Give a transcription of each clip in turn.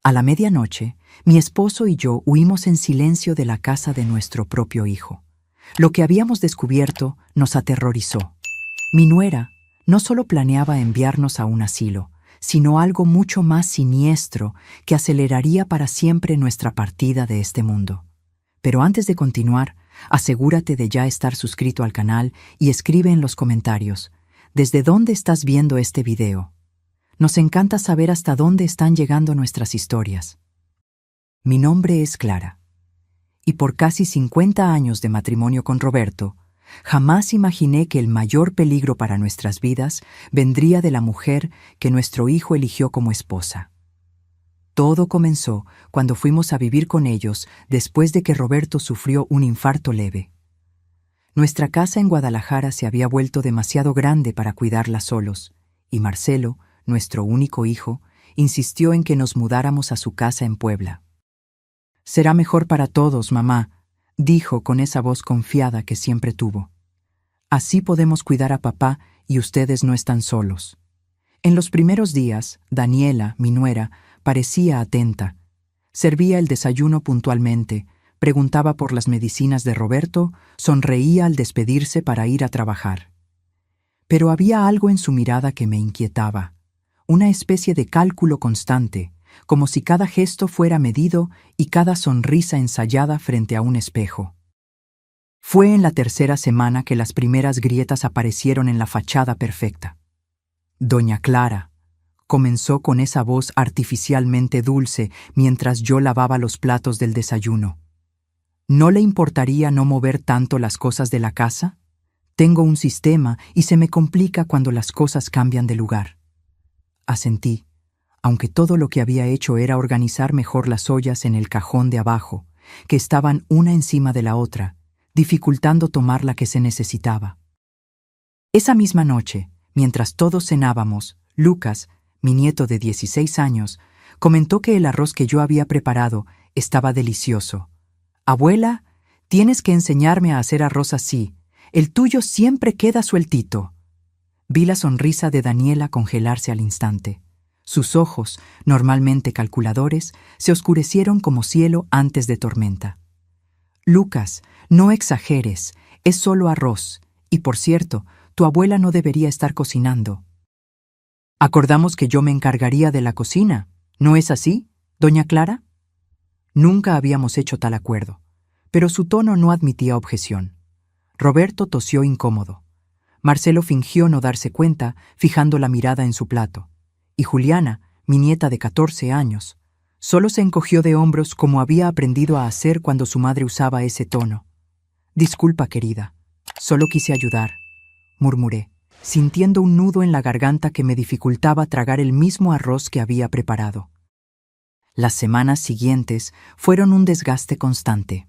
A la medianoche, mi esposo y yo huimos en silencio de la casa de nuestro propio hijo. Lo que habíamos descubierto nos aterrorizó. Mi nuera no solo planeaba enviarnos a un asilo, sino algo mucho más siniestro que aceleraría para siempre nuestra partida de este mundo. Pero antes de continuar, asegúrate de ya estar suscrito al canal y escribe en los comentarios ¿desde dónde estás viendo este video? Nos encanta saber hasta dónde están llegando nuestras historias. Mi nombre es Clara, y por casi 50 años de matrimonio con Roberto, jamás imaginé que el mayor peligro para nuestras vidas vendría de la mujer que nuestro hijo eligió como esposa. Todo comenzó cuando fuimos a vivir con ellos después de que Roberto sufrió un infarto leve. Nuestra casa en Guadalajara se había vuelto demasiado grande para cuidarla solos, y Marcelo, nuestro único hijo, insistió en que nos mudáramos a su casa en Puebla. «Será mejor para todos, mamá», dijo con esa voz confiada que siempre tuvo. «Así podemos cuidar a papá y ustedes no están solos». En los primeros días, Daniela, mi nuera, parecía atenta. Servía el desayuno puntualmente, preguntaba por las medicinas de Roberto, sonreía al despedirse para ir a trabajar. Pero había algo en su mirada que me inquietaba. Una especie de cálculo constante, como si cada gesto fuera medido y cada sonrisa ensayada frente a un espejo. Fue en la tercera semana que las primeras grietas aparecieron en la fachada perfecta. «Doña Clara», comenzó con esa voz artificialmente dulce mientras yo lavaba los platos del desayuno. «¿No le importaría no mover tanto las cosas de la casa? Tengo un sistema y se me complica cuando las cosas cambian de lugar». Asentí, aunque todo lo que había hecho era organizar mejor las ollas en el cajón de abajo, que estaban una encima de la otra, dificultando tomar la que se necesitaba. Esa misma noche, mientras todos cenábamos, Lucas, mi nieto de 16 años, comentó que el arroz que yo había preparado estaba delicioso. «Abuela, tienes que enseñarme a hacer arroz así. El tuyo siempre queda sueltito». Vi la sonrisa de Daniela congelarse al instante. Sus ojos, normalmente calculadores, se oscurecieron como cielo antes de tormenta. «Lucas, no exageres, es solo arroz. Y por cierto, tu abuela no debería estar cocinando». «Acordamos que yo me encargaría de la cocina, ¿no es así, doña Clara?» Nunca habíamos hecho tal acuerdo, pero su tono no admitía objeción. Roberto tosió incómodo. Marcelo fingió no darse cuenta, fijando la mirada en su plato. Y Juliana, mi nieta de 14 años, solo se encogió de hombros como había aprendido a hacer cuando su madre usaba ese tono. «Disculpa, querida, solo quise ayudar», murmuré, sintiendo un nudo en la garganta que me dificultaba tragar el mismo arroz que había preparado. Las semanas siguientes fueron un desgaste constante.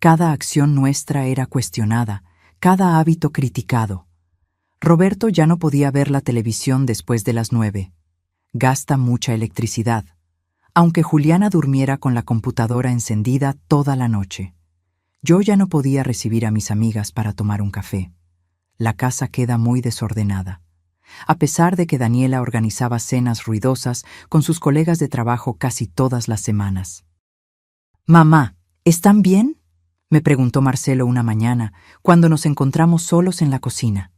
Cada acción nuestra era cuestionada, cada hábito criticado. Roberto ya no podía ver la televisión después de las 9. Gasta mucha electricidad, aunque Juliana durmiera con la computadora encendida toda la noche. Yo ya no podía recibir a mis amigas para tomar un café. La casa queda muy desordenada. A pesar de que Daniela organizaba cenas ruidosas con sus colegas de trabajo casi todas las semanas. «Mamá, ¿están bien?», me preguntó Marcelo una mañana, cuando nos encontramos solos en la cocina.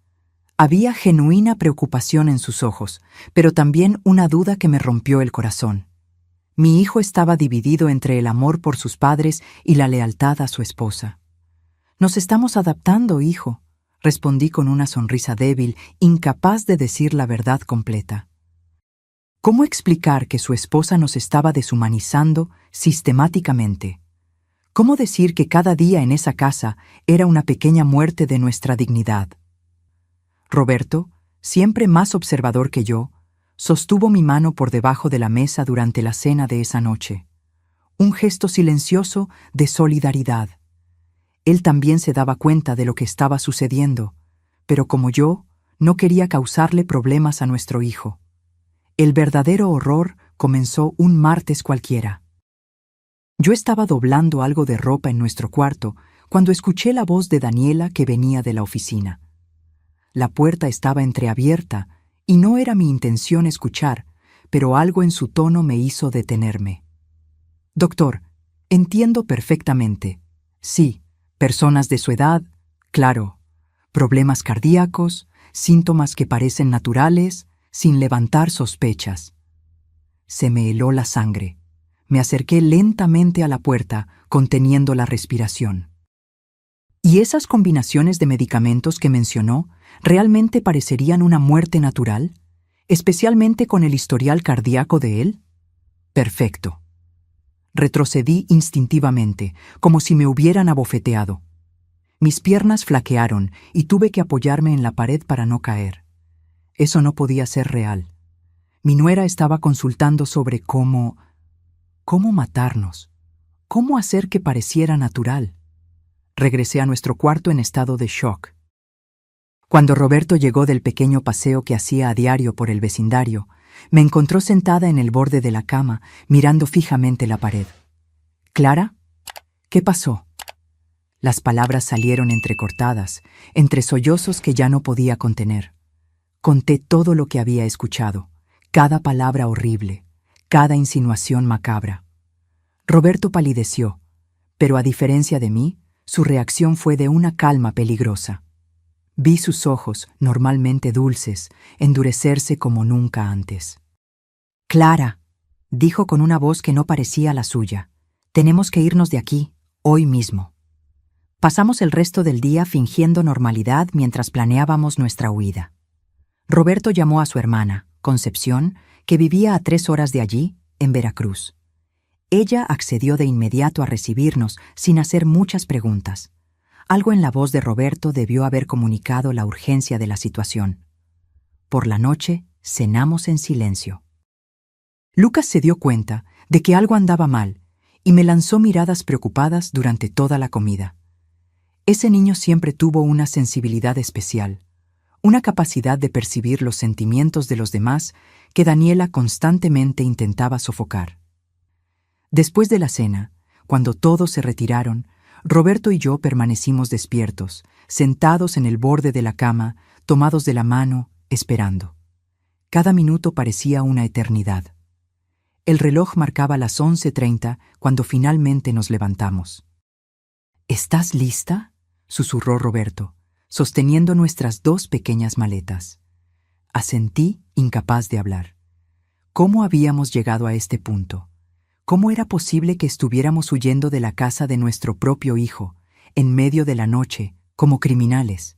Había genuina preocupación en sus ojos, pero también una duda que me rompió el corazón. Mi hijo estaba dividido entre el amor por sus padres y la lealtad a su esposa. «Nos estamos adaptando, hijo», respondí con una sonrisa débil, incapaz de decir la verdad completa. ¿Cómo explicar que su esposa nos estaba deshumanizando sistemáticamente? ¿Cómo decir que cada día en esa casa era una pequeña muerte de nuestra dignidad? Roberto, siempre más observador que yo, sostuvo mi mano por debajo de la mesa durante la cena de esa noche. Un gesto silencioso de solidaridad. Él también se daba cuenta de lo que estaba sucediendo, pero como yo, no quería causarle problemas a nuestro hijo. El verdadero horror comenzó un martes cualquiera. Yo estaba doblando algo de ropa en nuestro cuarto cuando escuché la voz de Daniela que venía de la oficina. La puerta estaba entreabierta y no era mi intención escuchar, pero algo en su tono me hizo detenerme. Doctor, entiendo perfectamente. Sí, personas de su edad, claro. Problemas cardíacos, síntomas que parecen naturales, sin levantar sospechas. Se me heló la sangre. Me acerqué lentamente a la puerta, conteniendo la respiración. ¿Y esas combinaciones de medicamentos que mencionó realmente parecerían una muerte natural? ¿Especialmente con el historial cardíaco de él? Perfecto. Retrocedí instintivamente, como si me hubieran abofeteado. Mis piernas flaquearon y tuve que apoyarme en la pared para no caer. Eso no podía ser real. Mi nuera estaba consultando sobre cómo matarnos, cómo hacer que pareciera natural. Regresé a nuestro cuarto en estado de shock. Cuando Roberto llegó del pequeño paseo que hacía a diario por el vecindario, me encontró sentada en el borde de la cama, mirando fijamente la pared. «¿Clara? ¿Qué pasó?» Las palabras salieron entrecortadas, entre sollozos que ya no podía contener. Conté todo lo que había escuchado, cada palabra horrible, cada insinuación macabra. Roberto palideció, pero a diferencia de mí, su reacción fue de una calma peligrosa. Vi sus ojos, normalmente dulces, endurecerse como nunca antes. «Clara», dijo con una voz que no parecía la suya, «tenemos que irnos de aquí, hoy mismo». Pasamos el resto del día fingiendo normalidad mientras planeábamos nuestra huida. Roberto llamó a su hermana, Concepción, que vivía a 3 horas de allí, en Veracruz. Ella accedió de inmediato a recibirnos sin hacer muchas preguntas. Algo en la voz de Roberto debió haber comunicado la urgencia de la situación. Por la noche, cenamos en silencio. Lucas se dio cuenta de que algo andaba mal y me lanzó miradas preocupadas durante toda la comida. Ese niño siempre tuvo una sensibilidad especial, una capacidad de percibir los sentimientos de los demás que Daniela constantemente intentaba sofocar. Después de la cena, cuando todos se retiraron, Roberto y yo permanecimos despiertos, sentados en el borde de la cama, tomados de la mano, esperando. Cada minuto parecía una eternidad. El reloj marcaba las 11:30 cuando finalmente nos levantamos. «¿Estás lista?», susurró Roberto, sosteniendo nuestras 2 pequeñas maletas. Asentí, incapaz de hablar. ¿Cómo habíamos llegado a este punto? ¿Cómo era posible que estuviéramos huyendo de la casa de nuestro propio hijo, en medio de la noche, como criminales?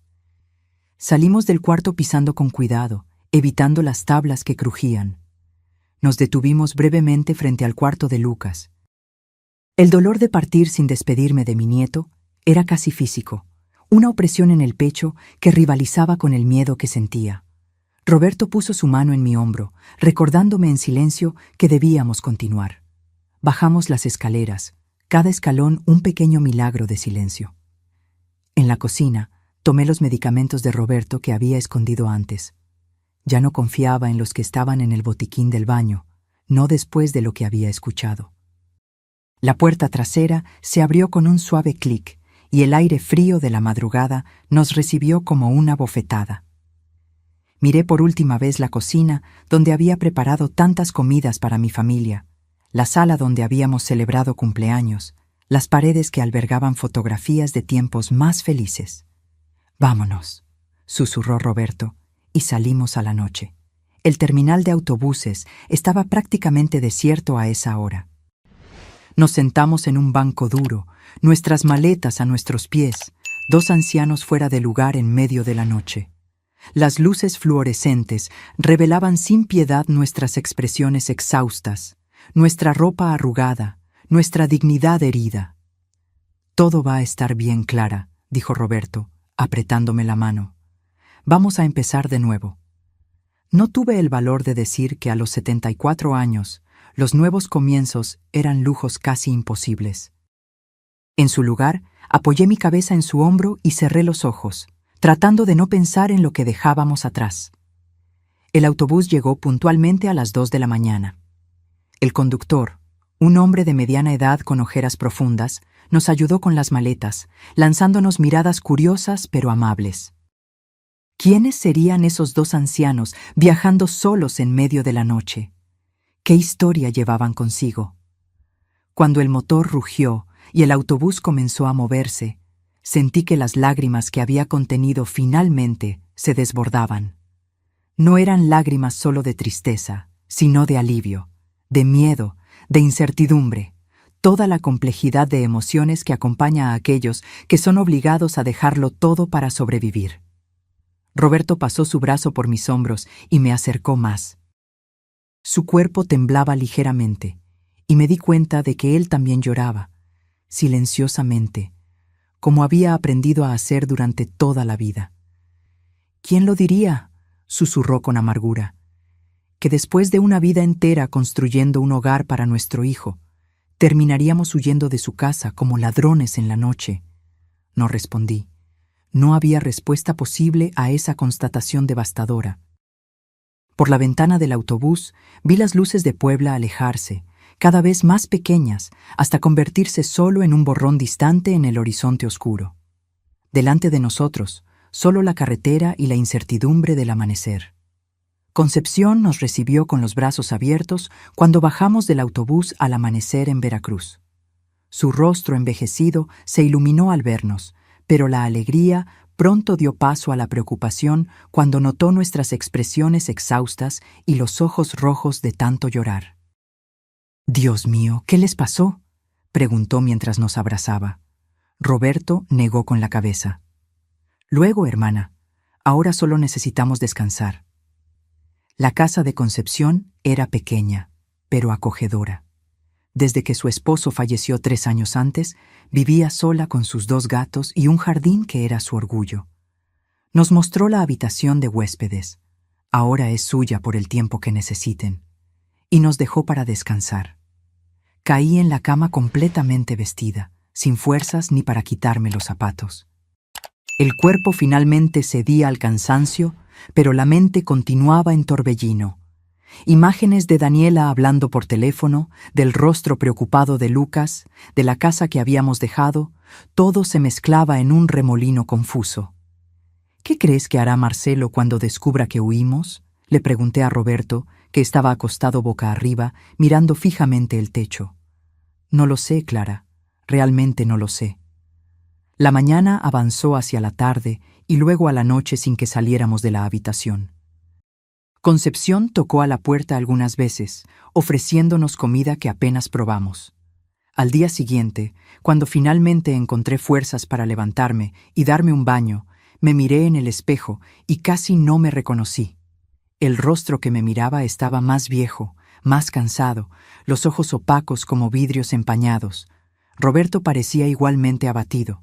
Salimos del cuarto pisando con cuidado, evitando las tablas que crujían. Nos detuvimos brevemente frente al cuarto de Lucas. El dolor de partir sin despedirme de mi nieto era casi físico, una opresión en el pecho que rivalizaba con el miedo que sentía. Roberto puso su mano en mi hombro, recordándome en silencio que debíamos continuar. Bajamos las escaleras, cada escalón un pequeño milagro de silencio. En la cocina, tomé los medicamentos de Roberto que había escondido antes. Ya no confiaba en los que estaban en el botiquín del baño, no después de lo que había escuchado. La puerta trasera se abrió con un suave clic y el aire frío de la madrugada nos recibió como una bofetada. Miré por última vez la cocina donde había preparado tantas comidas para mi familia, la sala donde habíamos celebrado cumpleaños, las paredes que albergaban fotografías de tiempos más felices. «Vámonos», susurró Roberto, y salimos a la noche. El terminal de autobuses estaba prácticamente desierto a esa hora. Nos sentamos en un banco duro, nuestras maletas a nuestros pies, 2 ancianos fuera de lugar en medio de la noche. Las luces fluorescentes revelaban sin piedad nuestras expresiones exhaustas, nuestra ropa arrugada, nuestra dignidad herida. «Todo va a estar bien, Clara», dijo Roberto, apretándome la mano. «Vamos a empezar de nuevo». No tuve el valor de decir que a los 74 años, los nuevos comienzos eran lujos casi imposibles. En su lugar, apoyé mi cabeza en su hombro y cerré los ojos, tratando de no pensar en lo que dejábamos atrás. El autobús llegó puntualmente a las 2 de la mañana. El conductor, un hombre de mediana edad con ojeras profundas, nos ayudó con las maletas, lanzándonos miradas curiosas pero amables. ¿Quiénes serían esos 2 ancianos viajando solos en medio de la noche? ¿Qué historia llevaban consigo? Cuando el motor rugió y el autobús comenzó a moverse, sentí que las lágrimas que había contenido finalmente se desbordaban. No eran lágrimas solo de tristeza, sino de alivio, de miedo, de incertidumbre, toda la complejidad de emociones que acompaña a aquellos que son obligados a dejarlo todo para sobrevivir. Roberto pasó su brazo por mis hombros y me acercó más. Su cuerpo temblaba ligeramente, y me di cuenta de que él también lloraba, silenciosamente, como había aprendido a hacer durante toda la vida. ¿Quién lo diría?, susurró con amargura, que después de una vida entera construyendo un hogar para nuestro hijo, terminaríamos huyendo de su casa como ladrones en la noche. No respondí. No había respuesta posible a esa constatación devastadora. Por la ventana del autobús vi las luces de Puebla alejarse, cada vez más pequeñas, hasta convertirse solo en un borrón distante en el horizonte oscuro. Delante de nosotros, solo la carretera y la incertidumbre del amanecer. Concepción nos recibió con los brazos abiertos cuando bajamos del autobús al amanecer en Veracruz. Su rostro envejecido se iluminó al vernos, pero la alegría pronto dio paso a la preocupación cuando notó nuestras expresiones exhaustas y los ojos rojos de tanto llorar. «Dios mío, ¿qué les pasó?», preguntó mientras nos abrazaba. Roberto negó con la cabeza. «Luego, hermana, ahora solo necesitamos descansar». La casa de Concepción era pequeña, pero acogedora. Desde que su esposo falleció 3 años antes, vivía sola con sus 2 gatos y un jardín que era su orgullo. Nos mostró la habitación de huéspedes. Ahora es suya por el tiempo que necesiten. Y nos dejó para descansar. Caí en la cama completamente vestida, sin fuerzas ni para quitarme los zapatos. El cuerpo finalmente cedía al cansancio, pero la mente continuaba en torbellino. Imágenes de Daniela hablando por teléfono, del rostro preocupado de Lucas, de la casa que habíamos dejado, todo se mezclaba en un remolino confuso. «¿Qué crees que hará Marcelo cuando descubra que huimos?», le pregunté a Roberto, que estaba acostado boca arriba, mirando fijamente el techo. «No lo sé, Clara, realmente no lo sé». La mañana avanzó hacia la tarde y luego a la noche sin que saliéramos de la habitación. Concepción tocó a la puerta algunas veces, ofreciéndonos comida que apenas probamos. Al día siguiente, cuando finalmente encontré fuerzas para levantarme y darme un baño, me miré en el espejo y casi no me reconocí. El rostro que me miraba estaba más viejo, más cansado, los ojos opacos como vidrios empañados. Roberto parecía igualmente abatido.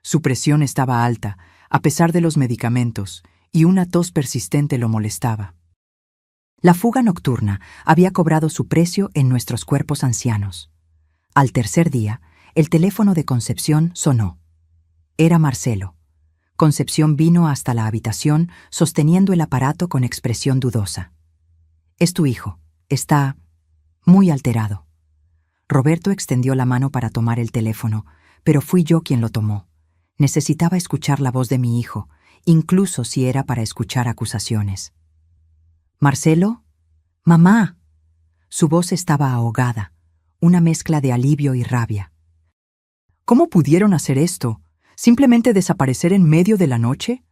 Su presión estaba alta, a pesar de los medicamentos, y una tos persistente lo molestaba. La fuga nocturna había cobrado su precio en nuestros cuerpos ancianos. Al tercer día, el teléfono de Concepción sonó. Era Marcelo. Concepción vino hasta la habitación sosteniendo el aparato con expresión dudosa. «Es tu hijo. Está muy alterado». Roberto extendió la mano para tomar el teléfono, pero fui yo quien lo tomó. Necesitaba escuchar la voz de mi hijo, incluso si era para escuchar acusaciones. «¿Marcelo? ¡Mamá!». Su voz estaba ahogada, una mezcla de alivio y rabia. «¿Cómo pudieron hacer esto? ¿Simplemente desaparecer en medio de la noche?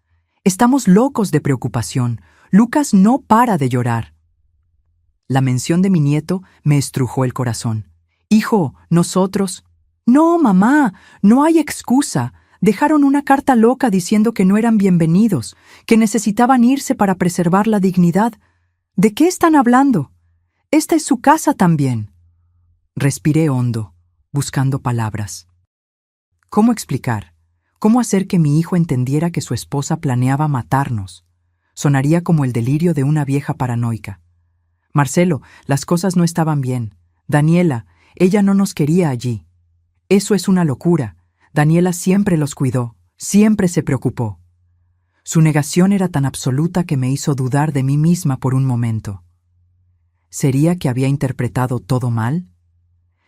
Estamos locos de preocupación. Lucas no para de llorar». La mención de mi nieto me estrujó el corazón. «Hijo, nosotros...». «No, mamá, no hay excusa. Dejaron una carta loca diciendo que no eran bienvenidos, que necesitaban irse para preservar la dignidad. ¿De qué están hablando? Esta es su casa también». Respiré hondo, buscando palabras. ¿Cómo explicar? ¿Cómo hacer que mi hijo entendiera que su esposa planeaba matarnos? Sonaría como el delirio de una vieja paranoica. «Marcelo, las cosas no estaban bien. Daniela, ella no nos quería allí. Eso es una locura. Daniela siempre los cuidó, siempre se preocupó». Su negación era tan absoluta que me hizo dudar de mí misma por un momento. ¿Sería que había interpretado todo mal?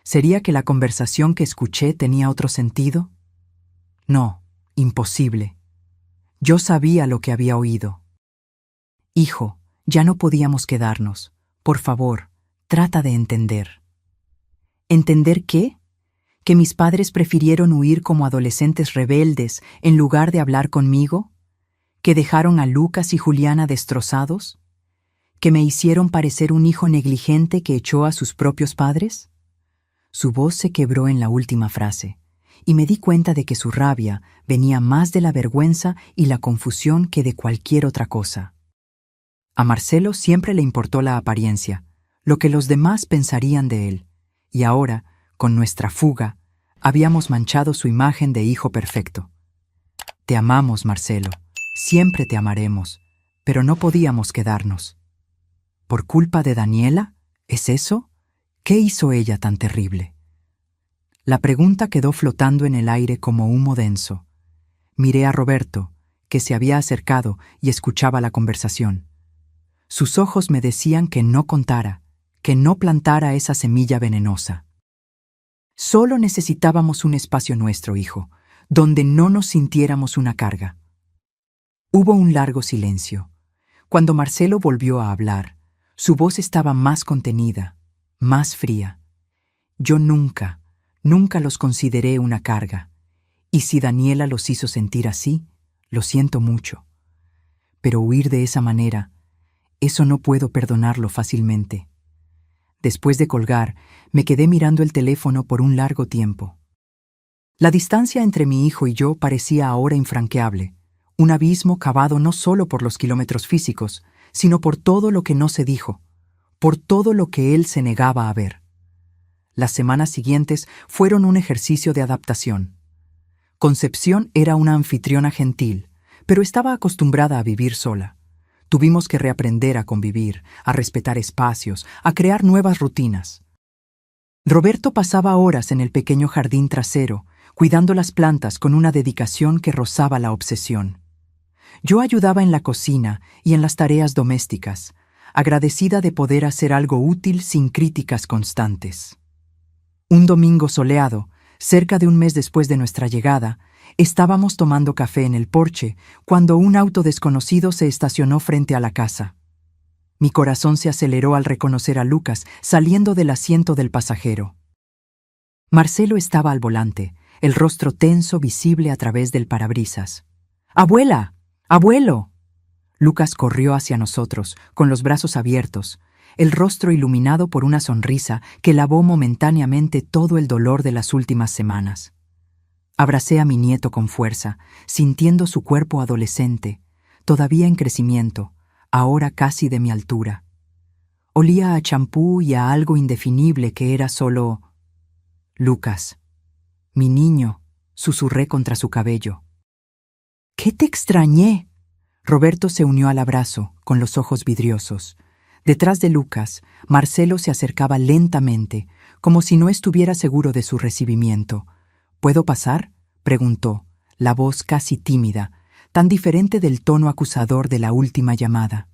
¿Sería que la conversación que escuché tenía otro sentido? No, imposible. Yo sabía lo que había oído. «Hijo, ya no podíamos quedarnos. Por favor, Trata de entender. ¿Entender qué? ¿Que mis padres prefirieron huir como adolescentes rebeldes en lugar de hablar conmigo? ¿Que dejaron a Lucas y Juliana destrozados? ¿Que me hicieron parecer un hijo negligente que echó a sus propios padres? Su voz se quebró en la última frase, y me di cuenta de que su rabia venía más de la vergüenza y la confusión que de cualquier otra cosa. A Marcelo siempre le importó la apariencia, lo que los demás pensarían de él, y ahora, con nuestra fuga, habíamos manchado su imagen de hijo perfecto. Te amamos, Marcelo, siempre te amaremos, pero no podíamos quedarnos. ¿Por culpa de Daniela? ¿Es eso? ¿Qué hizo ella tan terrible? La pregunta quedó flotando en el aire como humo denso. Miré a Roberto, que se había acercado y escuchaba la conversación. Sus ojos me decían que no contara, que no plantara esa semilla venenosa. Solo necesitábamos un espacio nuestro, hijo, donde no nos sintiéramos una carga. Hubo un largo silencio. Cuando Marcelo volvió a hablar, su voz estaba más contenida, más fría. Yo nunca los consideré una carga, y si Daniela los hizo sentir así, lo siento mucho. Pero huir de esa manera, eso no puedo perdonarlo fácilmente. Después de colgar, me quedé mirando el teléfono por un largo tiempo. La distancia entre mi hijo y yo parecía ahora infranqueable, un abismo cavado no solo por los kilómetros físicos, sino por todo lo que no se dijo, por todo lo que él se negaba a ver. Las semanas siguientes fueron un ejercicio de adaptación. Concepción era una anfitriona gentil, pero estaba acostumbrada a vivir sola. Tuvimos que reaprender a convivir, a respetar espacios, a crear nuevas rutinas. Roberto pasaba horas en el pequeño jardín trasero, cuidando las plantas con una dedicación que rozaba la obsesión. Yo ayudaba en la cocina y en las tareas domésticas, agradecida de poder hacer algo útil sin críticas constantes. Un domingo soleado, cerca de un mes después de nuestra llegada, estábamos tomando café en el porche cuando un auto desconocido se estacionó frente a la casa. Mi corazón se aceleró al reconocer a Lucas saliendo del asiento del pasajero. Marcelo estaba al volante, el rostro tenso visible a través del parabrisas. ¡Abuela! ¡Abuelo! Lucas corrió hacia nosotros, con los brazos abiertos, el rostro iluminado por una sonrisa que lavó momentáneamente todo el dolor de las últimas semanas. Abracé a mi nieto con fuerza, sintiendo su cuerpo adolescente, todavía en crecimiento, ahora casi de mi altura. Olía a champú y a algo indefinible que era solo... Lucas, mi niño, susurré contra su cabello. ¿Qué te extrañé? Roberto se unió al abrazo, con los ojos vidriosos. Detrás de Lucas, Marcelo se acercaba lentamente, como si no estuviera seguro de su recibimiento. ¿Puedo pasar?, preguntó, la voz casi tímida, tan diferente del tono acusador de la última llamada.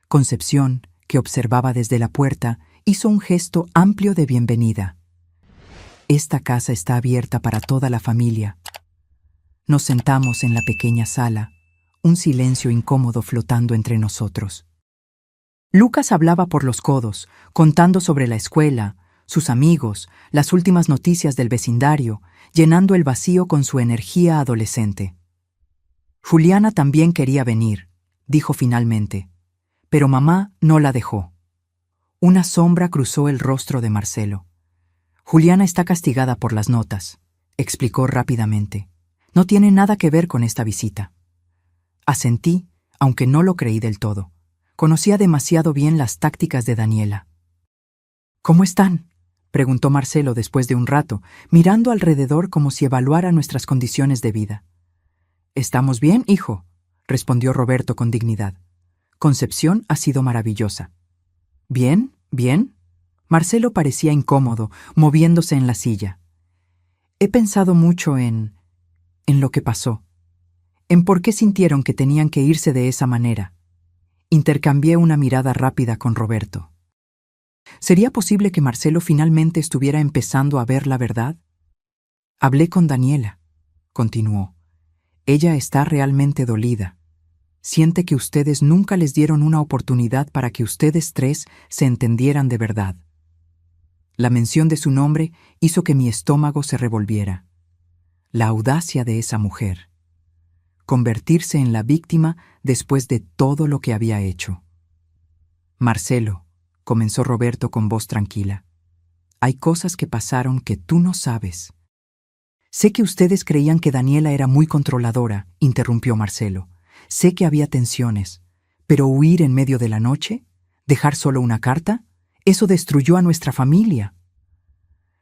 Concepción, que observaba desde la puerta, hizo un gesto amplio de bienvenida. Esta casa está abierta para toda la familia. Nos sentamos en la pequeña sala, un silencio incómodo flotando entre nosotros. Lucas hablaba por los codos, contando sobre la escuela, sus amigos, las últimas noticias del vecindario, llenando el vacío con su energía adolescente. Juliana también quería venir, dijo finalmente, pero mamá no la dejó. Una sombra cruzó el rostro de Marcelo. Juliana está castigada por las notas, explicó rápidamente. No tiene nada que ver con esta visita. Asentí, aunque no lo creí del todo. Conocía demasiado bien las tácticas de Daniela. ¿Cómo están?, preguntó Marcelo después de un rato, mirando alrededor como si evaluara nuestras condiciones de vida. «Estamos bien, hijo», respondió Roberto con dignidad. «Concepción ha sido maravillosa». «¿Bien? ¿Bien?» Marcelo parecía incómodo, moviéndose en la silla. «He pensado mucho en lo que pasó, en por qué sintieron que tenían que irse de esa manera». Intercambié una mirada rápida con Roberto. ¿Sería posible que Marcelo finalmente estuviera empezando a ver la verdad? Hablé con Daniela, continuó. Ella está realmente dolida. Siente que ustedes nunca les dieron una oportunidad para que ustedes tres se entendieran de verdad. La mención de su nombre hizo que mi estómago se revolviera. La audacia de esa mujer. Convertirse en la víctima después de todo lo que había hecho. Marcelo, comenzó Roberto con voz tranquila. Hay cosas que pasaron que tú no sabes. Sé que ustedes creían que Daniela era muy controladora, interrumpió Marcelo. Sé que había tensiones, pero huir en medio de la noche, dejar solo una carta, eso destruyó a nuestra familia.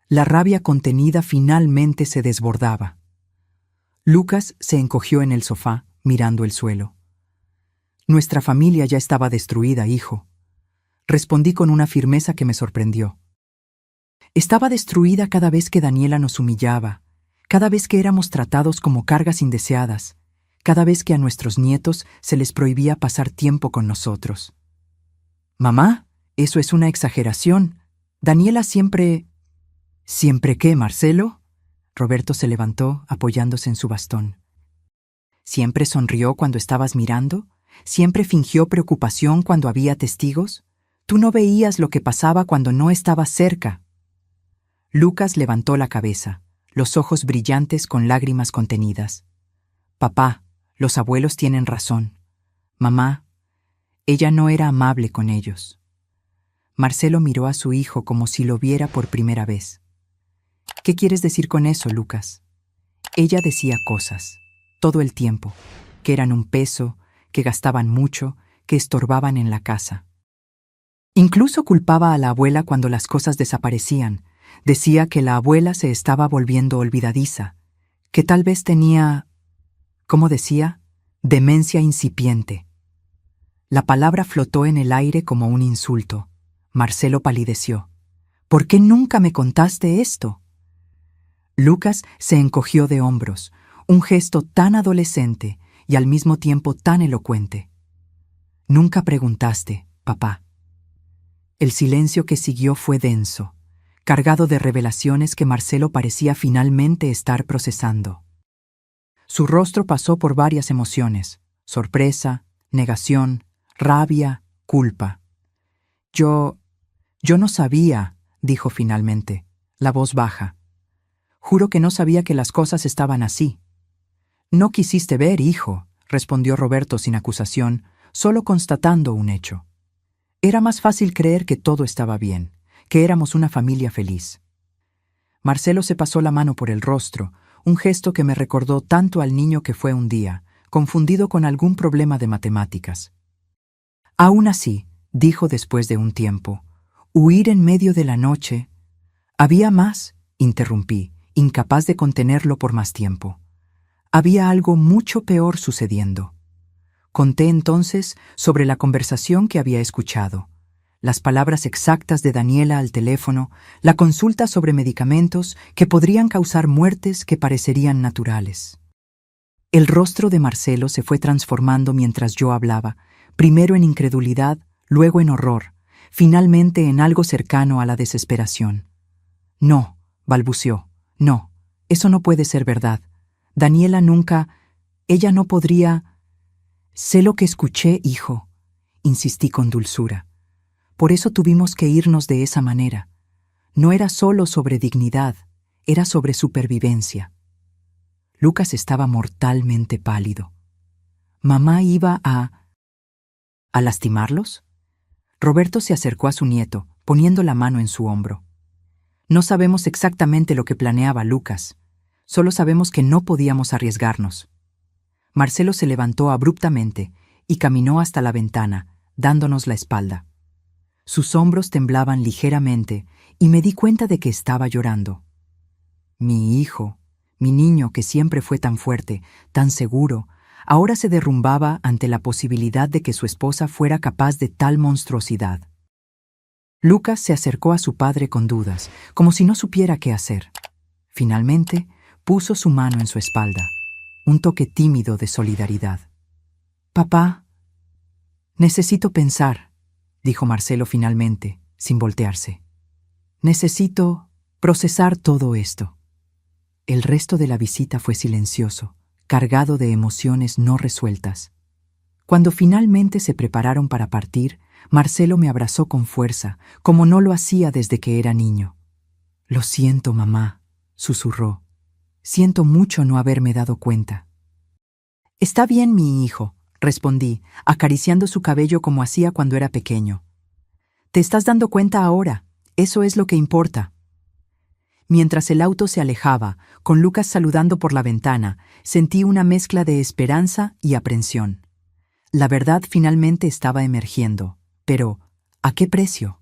La rabia contenida finalmente se desbordaba. Lucas se encogió en el sofá, mirando el suelo. Nuestra familia ya estaba destruida, hijo. Respondí con una firmeza que me sorprendió. Estaba destruida cada vez que Daniela nos humillaba, cada vez que éramos tratados como cargas indeseadas, cada vez que a nuestros nietos se les prohibía pasar tiempo con nosotros. Mamá, eso es una exageración. Daniela siempre... ¿Siempre qué, Marcelo? Roberto se levantó, apoyándose en su bastón. ¿Siempre sonrió cuando estabas mirando? ¿Siempre fingió preocupación cuando había testigos? Tú no veías lo que pasaba cuando no estabas cerca. Lucas levantó la cabeza, los ojos brillantes con lágrimas contenidas. Papá, los abuelos tienen razón. Mamá, ella no era amable con ellos. Marcelo miró a su hijo como si lo viera por primera vez. ¿Qué quieres decir con eso, Lucas? Ella decía cosas, todo el tiempo, que eran un peso, que gastaban mucho, que estorbaban en la casa. Incluso culpaba a la abuela cuando las cosas desaparecían. Decía que la abuela se estaba volviendo olvidadiza, que tal vez tenía, ¿cómo decía? Demencia incipiente. La palabra flotó en el aire como un insulto. Marcelo palideció. ¿Por qué nunca me contaste esto? Lucas se encogió de hombros, un gesto tan adolescente y al mismo tiempo tan elocuente. Nunca preguntaste, papá. El silencio que siguió fue denso, cargado de revelaciones que Marcelo parecía finalmente estar procesando. Su rostro pasó por varias emociones: sorpresa, negación, rabia, culpa. Yo no sabía, dijo finalmente, la voz baja. Juro que no sabía que las cosas estaban así. No quisiste ver, hijo, respondió Roberto sin acusación, solo constatando un hecho. Era más fácil creer que todo estaba bien, que éramos una familia feliz. Marcelo se pasó la mano por el rostro, un gesto que me recordó tanto al niño que fue un día, confundido con algún problema de matemáticas. Aún así, dijo después de un tiempo, huir en medio de la noche. ¿Había más?, interrumpí, incapaz de contenerlo por más tiempo. Había algo mucho peor sucediendo. Conté entonces sobre la conversación que había escuchado, las palabras exactas de Daniela al teléfono, la consulta sobre medicamentos que podrían causar muertes que parecerían naturales. El rostro de Marcelo se fue transformando mientras yo hablaba, primero en incredulidad, luego en horror, finalmente en algo cercano a la desesperación. No, balbuceó, no, eso no puede ser verdad. Daniela nunca, ella no podría... Sé lo que escuché, hijo, insistí con dulzura. Por eso tuvimos que irnos de esa manera. No era solo sobre dignidad, era sobre supervivencia. Lucas estaba mortalmente pálido. ¿Mamá iba a lastimarlos? Roberto se acercó a su nieto, poniendo la mano en su hombro. No sabemos exactamente lo que planeaba Lucas. Solo sabemos que no podíamos arriesgarnos. Marcelo se levantó abruptamente y caminó hasta la ventana, dándonos la espalda. Sus hombros temblaban ligeramente y me di cuenta de que estaba llorando. Mi hijo, mi niño que siempre fue tan fuerte, tan seguro, ahora se derrumbaba ante la posibilidad de que su esposa fuera capaz de tal monstruosidad. Lucas se acercó a su padre con dudas, como si no supiera qué hacer. Finalmente, puso su mano en su espalda, un toque tímido de solidaridad. «Papá, necesito pensar», dijo Marcelo finalmente, sin voltearse. «Necesito procesar todo esto». El resto de la visita fue silencioso, cargado de emociones no resueltas. Cuando finalmente se prepararon para partir, Marcelo me abrazó con fuerza, como no lo hacía desde que era niño. «Lo siento, mamá», susurró. «Siento mucho no haberme dado cuenta». «Está bien, mi hijo», respondí, acariciando su cabello como hacía cuando era pequeño. «Te estás dando cuenta ahora, eso es lo que importa». Mientras el auto se alejaba, con Lucas saludando por la ventana, sentí una mezcla de esperanza y aprensión. La verdad finalmente estaba emergiendo, pero ¿a qué precio?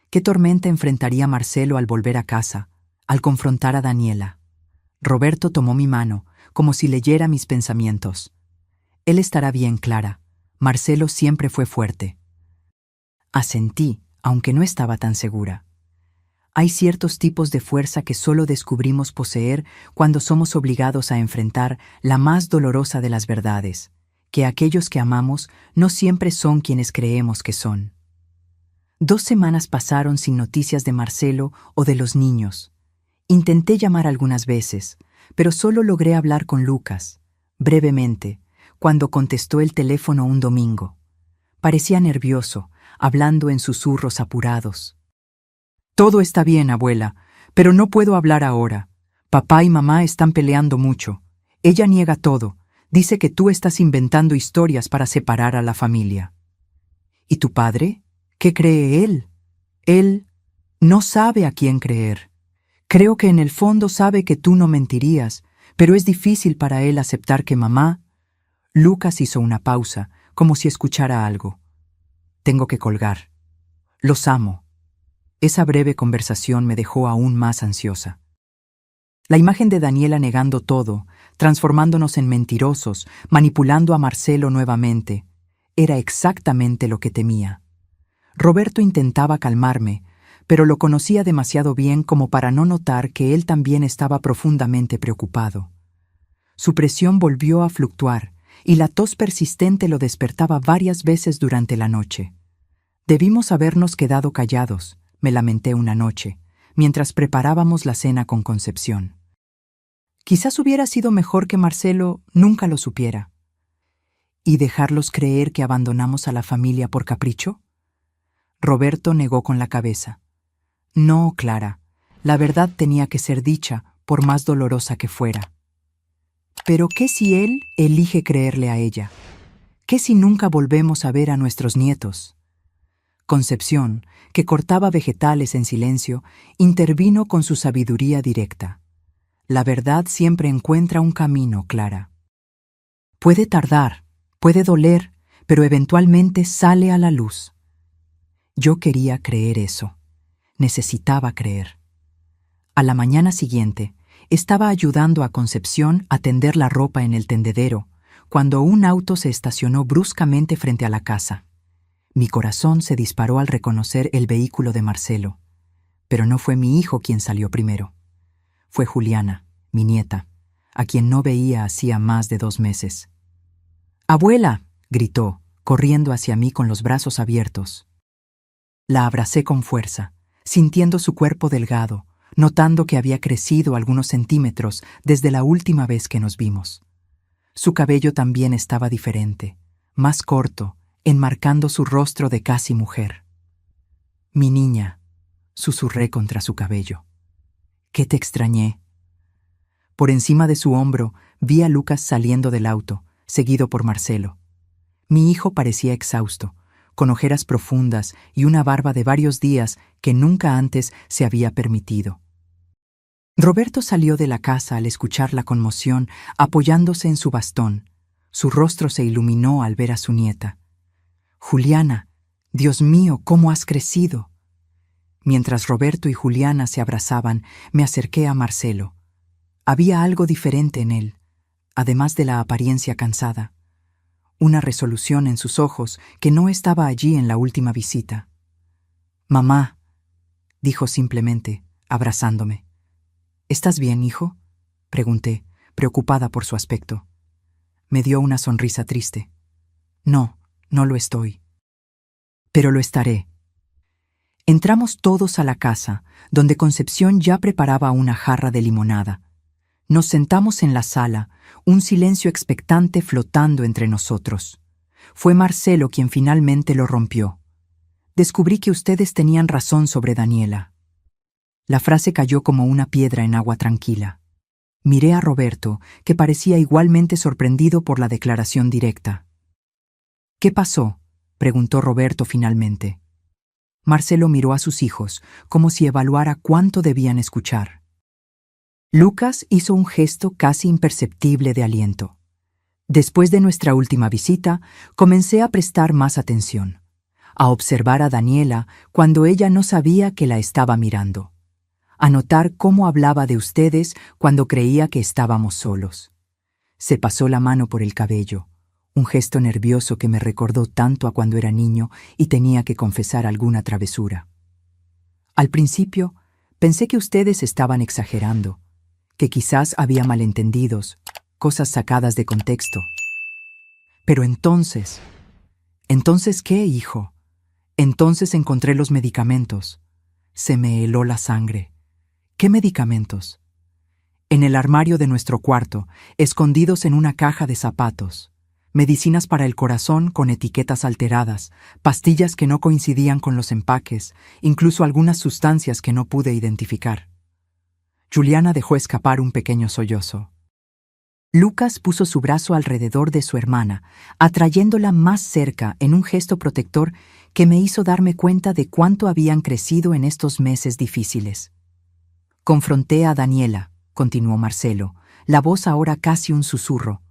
¿Qué tormenta enfrentaría Marcelo al volver a casa, al confrontar a Daniela? Roberto tomó mi mano, como si leyera mis pensamientos. «Él estará bien, Clara. Marcelo siempre fue fuerte». Asentí, aunque no estaba tan segura. Hay ciertos tipos de fuerza que solo descubrimos poseer cuando somos obligados a enfrentar la más dolorosa de las verdades, que aquellos que amamos no siempre son quienes creemos que son. 2 semanas pasaron sin noticias de Marcelo o de los niños. Intenté llamar algunas veces, pero solo logré hablar con Lucas, brevemente, cuando contestó el teléfono un domingo. Parecía nervioso, hablando en susurros apurados. «Todo está bien, abuela, pero no puedo hablar ahora. Papá y mamá están peleando mucho. Ella niega todo. Dice que tú estás inventando historias para separar a la familia». «¿Y tu padre? ¿Qué cree él?» «Él no sabe a quién creer. Creo que en el fondo sabe que tú no mentirías, pero es difícil para él aceptar que mamá...» Lucas hizo una pausa, como si escuchara algo. «Tengo que colgar. Los amo». Esa breve conversación me dejó aún más ansiosa. La imagen de Daniela negando todo, transformándonos en mentirosos, manipulando a Marcelo nuevamente, era exactamente lo que temía. Roberto intentaba calmarme, pero lo conocía demasiado bien como para no notar que él también estaba profundamente preocupado. Su presión volvió a fluctuar, y la tos persistente lo despertaba varias veces durante la noche. Debimos habernos quedado callados, me lamenté una noche, mientras preparábamos la cena con Concepción. Quizás hubiera sido mejor que Marcelo nunca lo supiera. ¿Y dejarlos creer que abandonamos a la familia por capricho? Roberto negó con la cabeza. «No, Clara, la verdad tenía que ser dicha, por más dolorosa que fuera». «Pero ¿qué si él elige creerle a ella? ¿Qué si nunca volvemos a ver a nuestros nietos?» Concepción, que cortaba vegetales en silencio, intervino con su sabiduría directa. «La verdad siempre encuentra un camino, Clara. Puede tardar, puede doler, pero eventualmente sale a la luz». Yo quería creer eso. Necesitaba creer. A la mañana siguiente, estaba ayudando a Concepción a tender la ropa en el tendedero, cuando un auto se estacionó bruscamente frente a la casa. Mi corazón se disparó al reconocer el vehículo de Marcelo. Pero no fue mi hijo quien salió primero. Fue Juliana, mi nieta, a quien no veía hacía más de 2 meses. «¡Abuela!», gritó, corriendo hacia mí con los brazos abiertos. La abracé con fuerza, sintiendo su cuerpo delgado, notando que había crecido algunos centímetros desde la última vez que nos vimos. Su cabello también estaba diferente, más corto, enmarcando su rostro de casi mujer. «Mi niña», susurré contra su cabello. «¿Qué te extrañé?». Por encima de su hombro vi a Lucas saliendo del auto, seguido por Marcelo. Mi hijo parecía exhausto, con ojeras profundas y una barba de varios días que nunca antes se había permitido. Roberto salió de la casa al escuchar la conmoción, apoyándose en su bastón. Su rostro se iluminó al ver a su nieta. «Juliana, Dios mío, ¿cómo has crecido?». Mientras Roberto y Juliana se abrazaban, me acerqué a Marcelo. Había algo diferente en él, además de la apariencia cansada. Una resolución en sus ojos que no estaba allí en la última visita. «Mamá», dijo simplemente, abrazándome. «¿Estás bien, hijo?», pregunté, preocupada por su aspecto. Me dio una sonrisa triste. «No, no lo estoy». «Pero lo estaré». Entramos todos a la casa, donde Concepción ya preparaba una jarra de limonada. Nos sentamos en la sala, un silencio expectante flotando entre nosotros. Fue Marcelo quien finalmente lo rompió. Descubrí que ustedes tenían razón sobre Daniela. La frase cayó como una piedra en agua tranquila. Miré a Roberto, que parecía igualmente sorprendido por la declaración directa. ¿Qué pasó?, preguntó Roberto finalmente. Marcelo miró a sus hijos, como si evaluara cuánto debían escuchar. Lucas hizo un gesto casi imperceptible de aliento. Después de nuestra última visita, comencé a prestar más atención, a observar a Daniela cuando ella no sabía que la estaba mirando, a notar cómo hablaba de ustedes cuando creía que estábamos solos. Se pasó la mano por el cabello, un gesto nervioso que me recordó tanto a cuando era niño y tenía que confesar alguna travesura. Al principio, pensé que ustedes estaban exagerando, que quizás había malentendidos, cosas sacadas de contexto. Pero entonces... ¿Entonces qué, hijo? Entonces encontré los medicamentos. Se me heló la sangre. ¿Qué medicamentos? En el armario de nuestro cuarto, escondidos en una caja de zapatos. Medicinas para el corazón con etiquetas alteradas, pastillas que no coincidían con los empaques, incluso algunas sustancias que no pude identificar. Juliana dejó escapar un pequeño sollozo. Lucas puso su brazo alrededor de su hermana, atrayéndola más cerca en un gesto protector que me hizo darme cuenta de cuánto habían crecido en estos meses difíciles. Confronté a Daniela, continuó Marcelo, la voz ahora casi un susurro.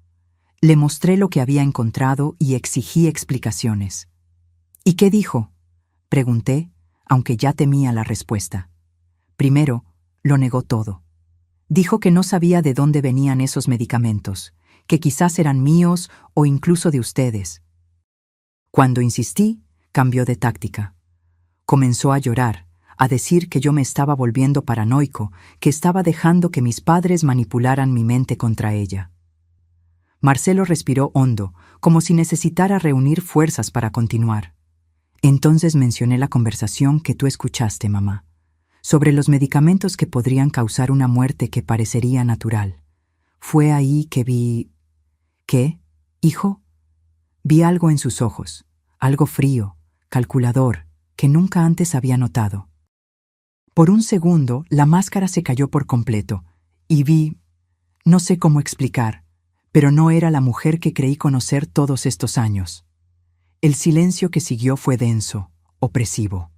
Le mostré lo que había encontrado y exigí explicaciones. ¿Y qué dijo?, pregunté, aunque ya temía la respuesta. Primero, lo negó todo. Dijo que no sabía de dónde venían esos medicamentos, que quizás eran míos o incluso de ustedes. Cuando insistí, cambió de táctica. Comenzó a llorar, a decir que yo me estaba volviendo paranoico, que estaba dejando que mis padres manipularan mi mente contra ella. Marcelo respiró hondo, como si necesitara reunir fuerzas para continuar. Entonces mencioné la conversación que tú escuchaste, mamá, sobre los medicamentos que podrían causar una muerte que parecería natural. Fue ahí que vi... ¿Qué, hijo? Vi algo en sus ojos, algo frío, calculador, que nunca antes había notado. Por un segundo, la máscara se cayó por completo, y vi... No sé cómo explicar, pero no era la mujer que creí conocer todos estos años. El silencio que siguió fue denso, opresivo.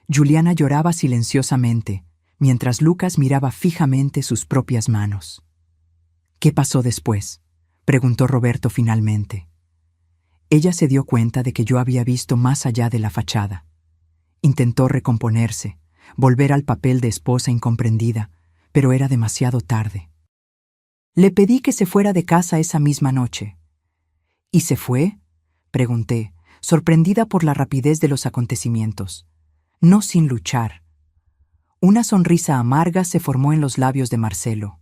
Juliana lloraba silenciosamente, mientras Lucas miraba fijamente sus propias manos. ¿Qué pasó después?, preguntó Roberto finalmente. Ella se dio cuenta de que yo había visto más allá de la fachada. Intentó recomponerse, volver al papel de esposa incomprendida, pero era demasiado tarde. Le pedí que se fuera de casa esa misma noche. ¿Y se fue?, pregunté, sorprendida por la rapidez de los acontecimientos. No sin luchar. Una sonrisa amarga se formó en los labios de Marcelo.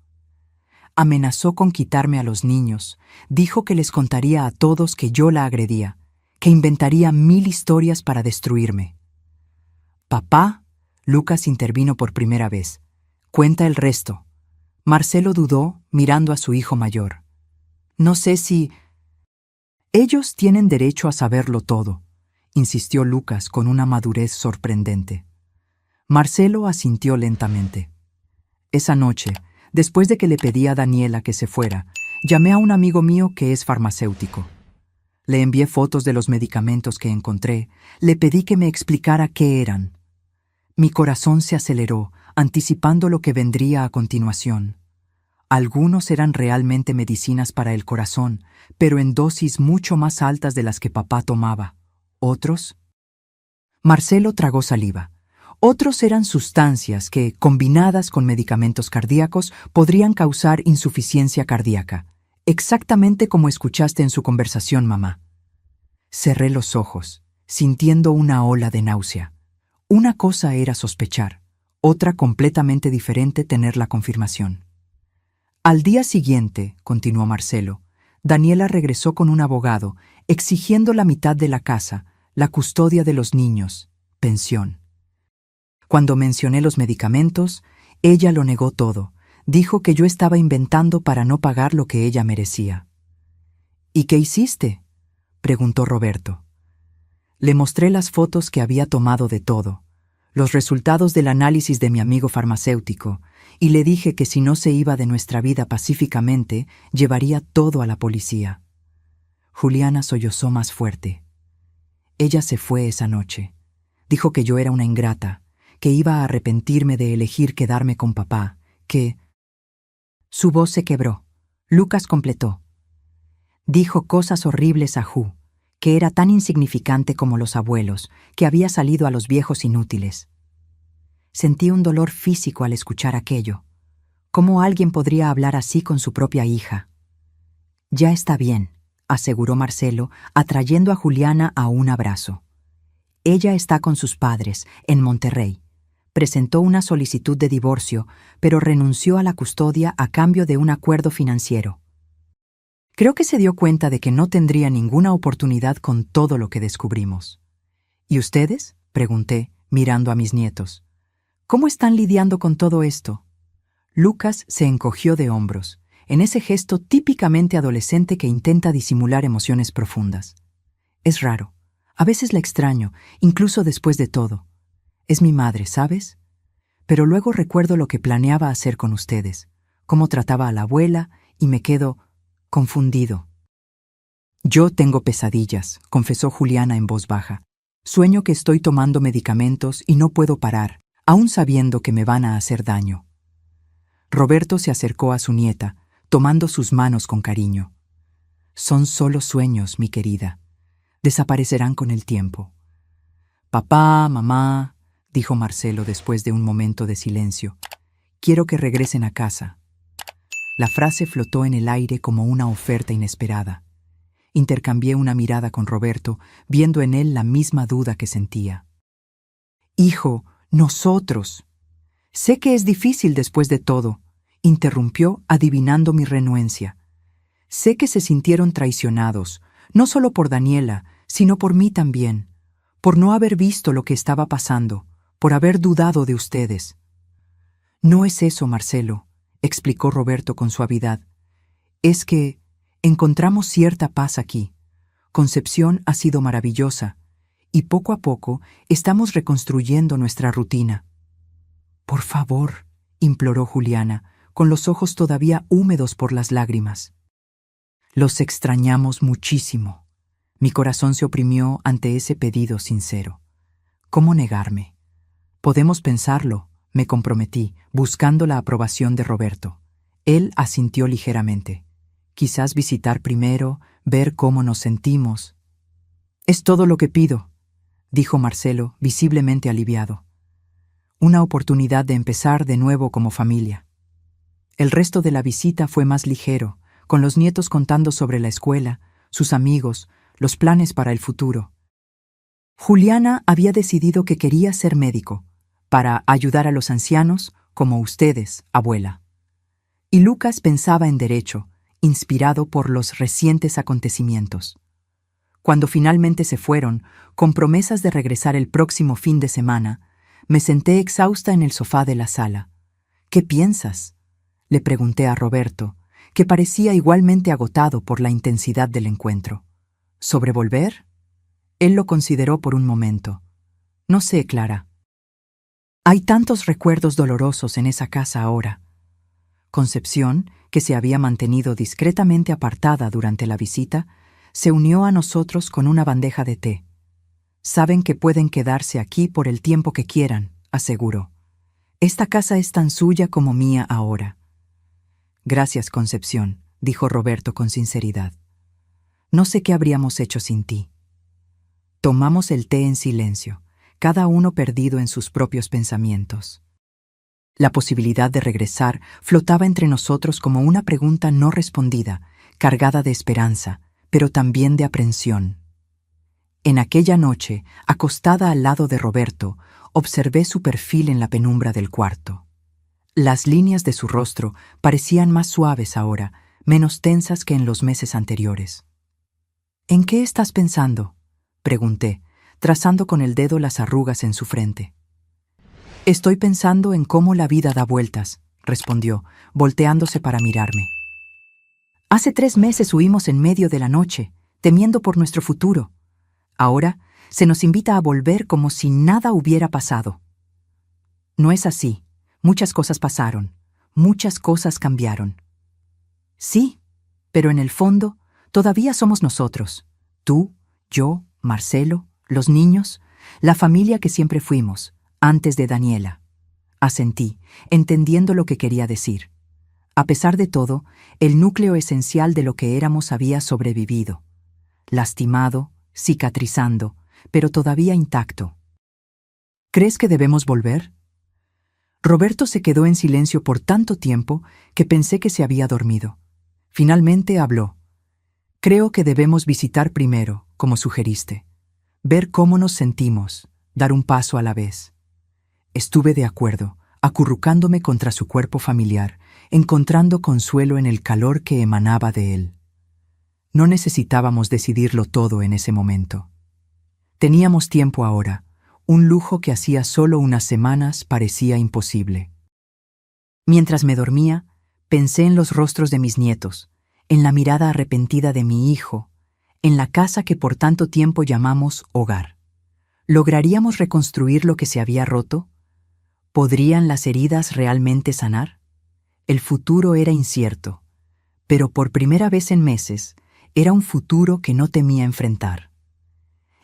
Amenazó con quitarme a los niños, dijo que les contaría a todos que yo la agredía, que inventaría 1000 historias para destruirme. «Papá», Lucas intervino por primera vez, «cuenta el resto». Marcelo dudó, mirando a su hijo mayor. «No sé si...» «Ellos tienen derecho a saberlo todo», insistió Lucas con una madurez sorprendente. Marcelo asintió lentamente. Esa noche, después de que le pedí a Daniela que se fuera, llamé a un amigo mío que es farmacéutico. Le envié fotos de los medicamentos que encontré, le pedí que me explicara qué eran. Mi corazón se aceleró, anticipando lo que vendría a continuación. Algunos eran realmente medicinas para el corazón, pero en dosis mucho más altas de las que papá tomaba. ¿Otros? Marcelo tragó saliva. Otros eran sustancias que, combinadas con medicamentos cardíacos, podrían causar insuficiencia cardíaca, exactamente como escuchaste en su conversación, mamá. Cerré los ojos, sintiendo una ola de náusea. Una cosa era sospechar, otra completamente diferente tener la confirmación. Al día siguiente, continuó Marcelo, Daniela regresó con un abogado, exigiendo la mitad de la casa, la custodia de los niños, pensión. Cuando mencioné los medicamentos, ella lo negó todo. Dijo que yo estaba inventando para no pagar lo que ella merecía. ¿Y qué hiciste?, preguntó Roberto. Le mostré las fotos que había tomado de todo, los resultados del análisis de mi amigo farmacéutico, y le dije que si no se iba de nuestra vida pacíficamente, llevaría todo a la policía. Juliana sollozó más fuerte. Ella se fue esa noche. Dijo que yo era una ingrata, que iba a arrepentirme de elegir quedarme con papá, que... Su voz se quebró. Lucas completó. Dijo cosas horribles a Ju, que era tan insignificante como los abuelos, que había salido a los viejos inútiles. Sentí un dolor físico al escuchar aquello. ¿Cómo alguien podría hablar así con su propia hija? Ya está bien, aseguró Marcelo, atrayendo a Juliana a un abrazo. Ella está con sus padres, en Monterrey. Presentó una solicitud de divorcio, pero renunció a la custodia a cambio de un acuerdo financiero. Creo que se dio cuenta de que no tendría ninguna oportunidad con todo lo que descubrimos. ¿Y ustedes?, pregunté, mirando a mis nietos. ¿Cómo están lidiando con todo esto? Lucas se encogió de hombros, en ese gesto típicamente adolescente que intenta disimular emociones profundas. Es raro. A veces la extraño, incluso después de todo. Es mi madre, ¿sabes? Pero luego recuerdo lo que planeaba hacer con ustedes, cómo trataba a la abuela, y me quedo confundido. Yo tengo pesadillas, confesó Juliana en voz baja. Sueño que estoy tomando medicamentos y no puedo parar, aún sabiendo que me van a hacer daño. Roberto se acercó a su nieta, tomando sus manos con cariño. Son solo sueños, mi querida. Desaparecerán con el tiempo. Papá, mamá, dijo Marcelo después de un momento de silencio. Quiero que regresen a casa. La frase flotó en el aire como una oferta inesperada. Intercambié una mirada con Roberto, viendo en él la misma duda que sentía. Hijo, nosotros. Sé que es difícil después de todo, interrumpió adivinando mi renuencia. Sé que se sintieron traicionados, no solo por Daniela, sino por mí también, por no haber visto lo que estaba pasando, por haber dudado de ustedes. No es eso, Marcelo, explicó Roberto con suavidad. Es que encontramos cierta paz aquí. Concepción ha sido maravillosa, y poco a poco estamos reconstruyendo nuestra rutina. Por favor, imploró Juliana, con los ojos todavía húmedos por las lágrimas. Los extrañamos muchísimo. Mi corazón se oprimió ante ese pedido sincero. ¿Cómo negarme? Podemos pensarlo, me comprometí, buscando la aprobación de Roberto. Él asintió ligeramente. Quizás visitar primero, ver cómo nos sentimos. Es todo lo que pido, dijo Marcelo, visiblemente aliviado. Una oportunidad de empezar de nuevo como familia. El resto de la visita fue más ligero, con los nietos contando sobre la escuela, sus amigos, los planes para el futuro. Juliana había decidido que quería ser médico, para ayudar a los ancianos como ustedes, abuela. Y Lucas pensaba en derecho, inspirado por los recientes acontecimientos. Cuando finalmente se fueron, con promesas de regresar el próximo fin de semana, me senté exhausta en el sofá de la sala. ¿Qué piensas?, le pregunté a Roberto, que parecía igualmente agotado por la intensidad del encuentro. ¿Sobre volver? Él lo consideró por un momento. No sé, Clara. Hay tantos recuerdos dolorosos en esa casa ahora. Concepción, que se había mantenido discretamente apartada durante la visita, se unió a nosotros con una bandeja de té. Saben que pueden quedarse aquí por el tiempo que quieran, aseguró. Esta casa es tan suya como mía ahora. Gracias, Concepción, dijo Roberto con sinceridad. No sé qué habríamos hecho sin ti. Tomamos el té en silencio, cada uno perdido en sus propios pensamientos. La posibilidad de regresar flotaba entre nosotros como una pregunta no respondida, cargada de esperanza, pero también de aprensión. En aquella noche, acostada al lado de Roberto, observé su perfil en la penumbra del cuarto. Las líneas de su rostro parecían más suaves ahora, menos tensas que en los meses anteriores. ¿En qué estás pensando?, pregunté, trazando con el dedo las arrugas en su frente. Estoy pensando en cómo la vida da vueltas, respondió, volteándose para mirarme. Hace 3 meses huimos en medio de la noche, temiendo por nuestro futuro. Ahora se nos invita a volver como si nada hubiera pasado. No es así. Muchas cosas pasaron. Muchas cosas cambiaron. Sí, pero en el fondo, todavía somos nosotros. Tú, yo, Marcelo, los niños, la familia que siempre fuimos, antes de Daniela. Asentí, entendiendo lo que quería decir. A pesar de todo, el núcleo esencial de lo que éramos había sobrevivido. Lastimado, cicatrizando, pero todavía intacto. ¿Crees que debemos volver? Roberto se quedó en silencio por tanto tiempo que pensé que se había dormido. Finalmente habló. Creo que debemos visitar primero, como sugeriste. Ver cómo nos sentimos, dar un paso a la vez. Estuve de acuerdo, acurrucándome contra su cuerpo familiar, encontrando consuelo en el calor que emanaba de él. No necesitábamos decidirlo todo en ese momento. Teníamos tiempo ahora, un lujo que hacía solo unas semanas parecía imposible. Mientras me dormía, pensé en los rostros de mis nietos, en la mirada arrepentida de mi hijo, en la casa que por tanto tiempo llamamos hogar. ¿Lograríamos reconstruir lo que se había roto? ¿Podrían las heridas realmente sanar? El futuro era incierto, pero por primera vez en meses, era un futuro que no temía enfrentar.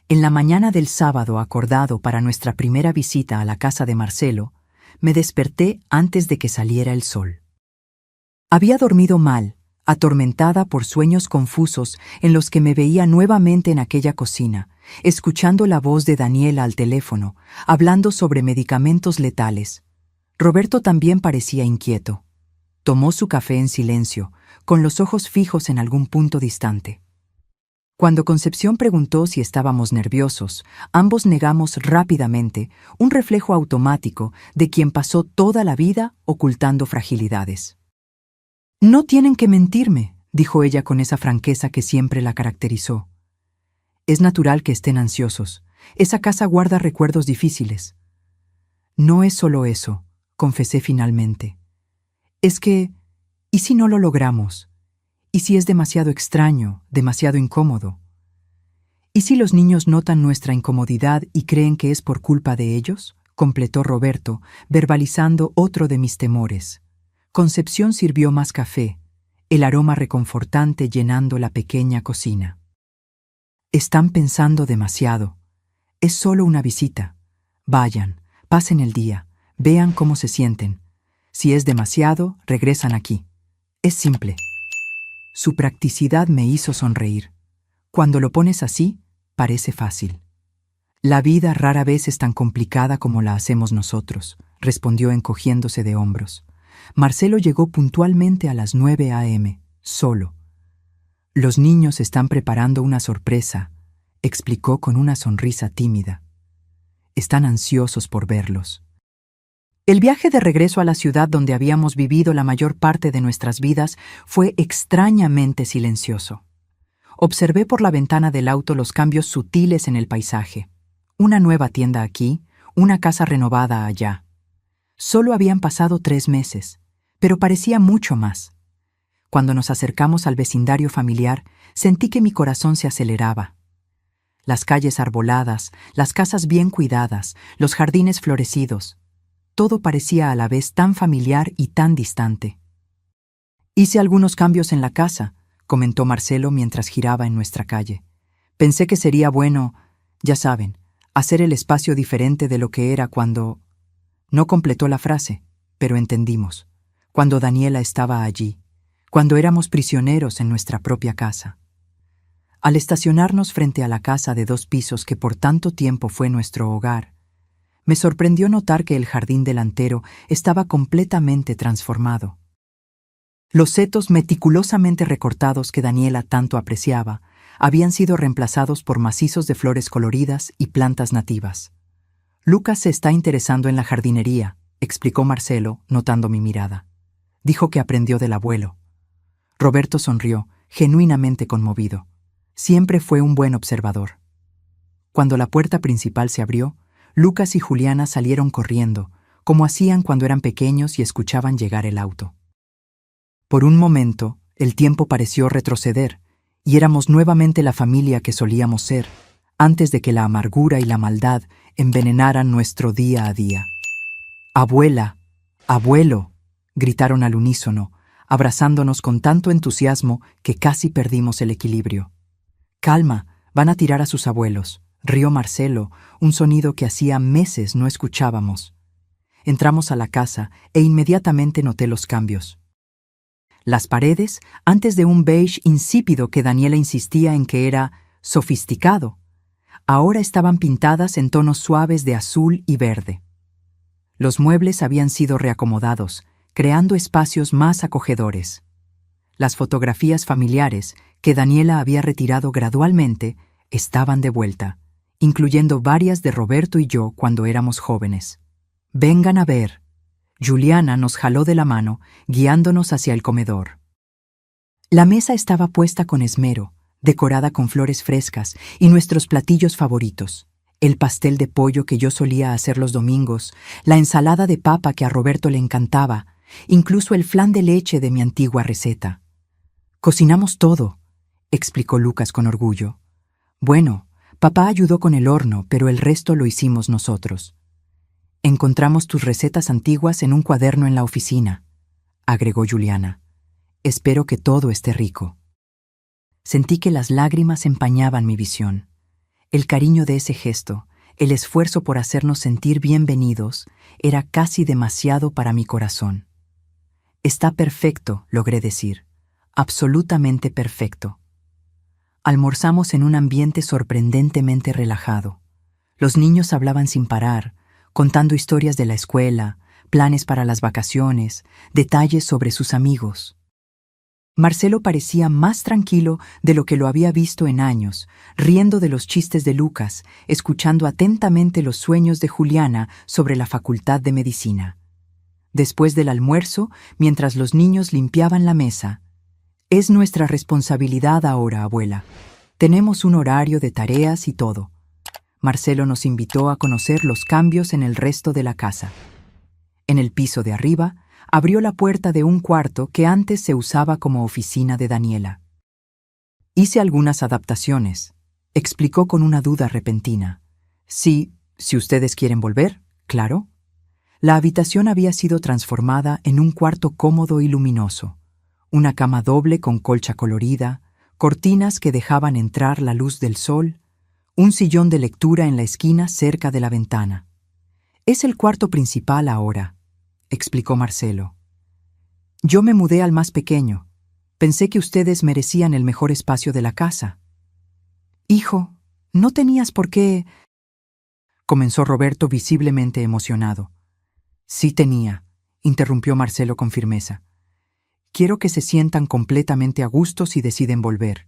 En la mañana del sábado acordado para nuestra primera visita a la casa de Marcelo, me desperté antes de que saliera el sol. Había dormido mal, atormentada por sueños confusos en los que me veía nuevamente en aquella cocina, escuchando la voz de Daniela al teléfono, hablando sobre medicamentos letales. Roberto también parecía inquieto. Tomó su café en silencio, con los ojos fijos en algún punto distante. Cuando Concepción preguntó si estábamos nerviosos, ambos negamos rápidamente, un reflejo automático de quien pasó toda la vida ocultando fragilidades. «No tienen que mentirme», dijo ella con esa franqueza que siempre la caracterizó. «Es natural que estén ansiosos. Esa casa guarda recuerdos difíciles». «No es solo eso», confesé finalmente. «Es que, ¿y si no lo logramos? ¿Y si es demasiado extraño, demasiado incómodo? ¿Y si los niños notan nuestra incomodidad y creen que es por culpa de ellos?», completó Roberto, verbalizando otro de mis temores. Concepción sirvió más café, el aroma reconfortante llenando la pequeña cocina. «Están pensando demasiado. Es solo una visita. Vayan, pasen el día, vean cómo se sienten. Si es demasiado, regresan aquí. Es simple». Su practicidad me hizo sonreír. Cuando lo pones así, parece fácil. «La vida rara vez es tan complicada como la hacemos nosotros», respondió encogiéndose de hombros. Marcelo llegó puntualmente a las 9 a.m., solo. «Los niños están preparando una sorpresa», explicó con una sonrisa tímida. «Están ansiosos por verlos». El viaje de regreso a la ciudad donde habíamos vivido la mayor parte de nuestras vidas fue extrañamente silencioso. Observé por la ventana del auto los cambios sutiles en el paisaje. Una nueva tienda aquí, una casa renovada allá. Solo habían pasado 3 meses, pero parecía mucho más. Cuando nos acercamos al vecindario familiar, sentí que mi corazón se aceleraba. Las calles arboladas, las casas bien cuidadas, los jardines florecidos. Todo parecía a la vez tan familiar y tan distante. «Hice algunos cambios en la casa», comentó Marcelo mientras giraba en nuestra calle. «Pensé que sería bueno, ya saben, hacer el espacio diferente de lo que era cuando...». No completó la frase, pero entendimos. Cuando Daniela estaba allí, cuando éramos prisioneros en nuestra propia casa. Al estacionarnos frente a la casa de 2 pisos que por tanto tiempo fue nuestro hogar, me sorprendió notar que el jardín delantero estaba completamente transformado. Los setos meticulosamente recortados que Daniela tanto apreciaba habían sido reemplazados por macizos de flores coloridas y plantas nativas. «Lucas se está interesando en la jardinería», explicó Marcelo, notando mi mirada. «Dijo que aprendió del abuelo». Roberto sonrió, genuinamente conmovido. Siempre fue un buen observador. Cuando la puerta principal se abrió, Lucas y Juliana salieron corriendo, como hacían cuando eran pequeños y escuchaban llegar el auto. Por un momento, el tiempo pareció retroceder, y éramos nuevamente la familia que solíamos ser, antes de que la amargura y la maldad envenenaran nuestro día a día. «Abuela, abuelo», gritaron al unísono, abrazándonos con tanto entusiasmo que casi perdimos el equilibrio. «Calma, van a tirar a sus abuelos», rió Marcelo, un sonido que hacía meses no escuchábamos. Entramos a la casa e inmediatamente noté los cambios. Las paredes, antes de un beige insípido que Daniela insistía en que era sofisticado, ahora estaban pintadas en tonos suaves de azul y verde. Los muebles habían sido reacomodados, creando espacios más acogedores. Las fotografías familiares, que Daniela había retirado gradualmente, estaban de vuelta, incluyendo varias de Roberto y yo cuando éramos jóvenes. «Vengan a ver». Juliana nos jaló de la mano, guiándonos hacia el comedor. La mesa estaba puesta con esmero, decorada con flores frescas y nuestros platillos favoritos: el pastel de pollo que yo solía hacer los domingos, la ensalada de papa que a Roberto le encantaba, incluso el flan de leche de mi antigua receta. «Cocinamos todo», explicó Lucas con orgullo. «Bueno, papá ayudó con el horno, pero el resto lo hicimos nosotros». «Encontramos tus recetas antiguas en un cuaderno en la oficina», agregó Juliana. «Espero que todo esté rico». Sentí que las lágrimas empañaban mi visión. El cariño de ese gesto, el esfuerzo por hacernos sentir bienvenidos, era casi demasiado para mi corazón. «Está perfecto», logré decir. «Absolutamente perfecto». Almorzamos en un ambiente sorprendentemente relajado. Los niños hablaban sin parar, contando historias de la escuela, planes para las vacaciones, detalles sobre sus amigos. Marcelo parecía más tranquilo de lo que lo había visto en años, riendo de los chistes de Lucas, escuchando atentamente los sueños de Juliana sobre la facultad de medicina. Después del almuerzo, mientras los niños limpiaban la mesa: «Es nuestra responsabilidad ahora, abuela. Tenemos un horario de tareas y todo». Marcelo nos invitó a conocer los cambios en el resto de la casa. En el piso de arriba, abrió la puerta de un cuarto que antes se usaba como oficina de Daniela. «Hice algunas adaptaciones», explicó con una duda repentina. «Sí, si ustedes quieren volver, claro». La habitación había sido transformada en un cuarto cómodo y luminoso. Una cama doble con colcha colorida, cortinas que dejaban entrar la luz del sol, un sillón de lectura en la esquina cerca de la ventana. «Es el cuarto principal ahora», explicó Marcelo. «Yo me mudé al más pequeño. Pensé que ustedes merecían el mejor espacio de la casa». «Hijo, no tenías por qué», comenzó Roberto visiblemente emocionado. «Sí tenía», interrumpió Marcelo con firmeza. «Quiero que se sientan completamente a gusto si deciden volver.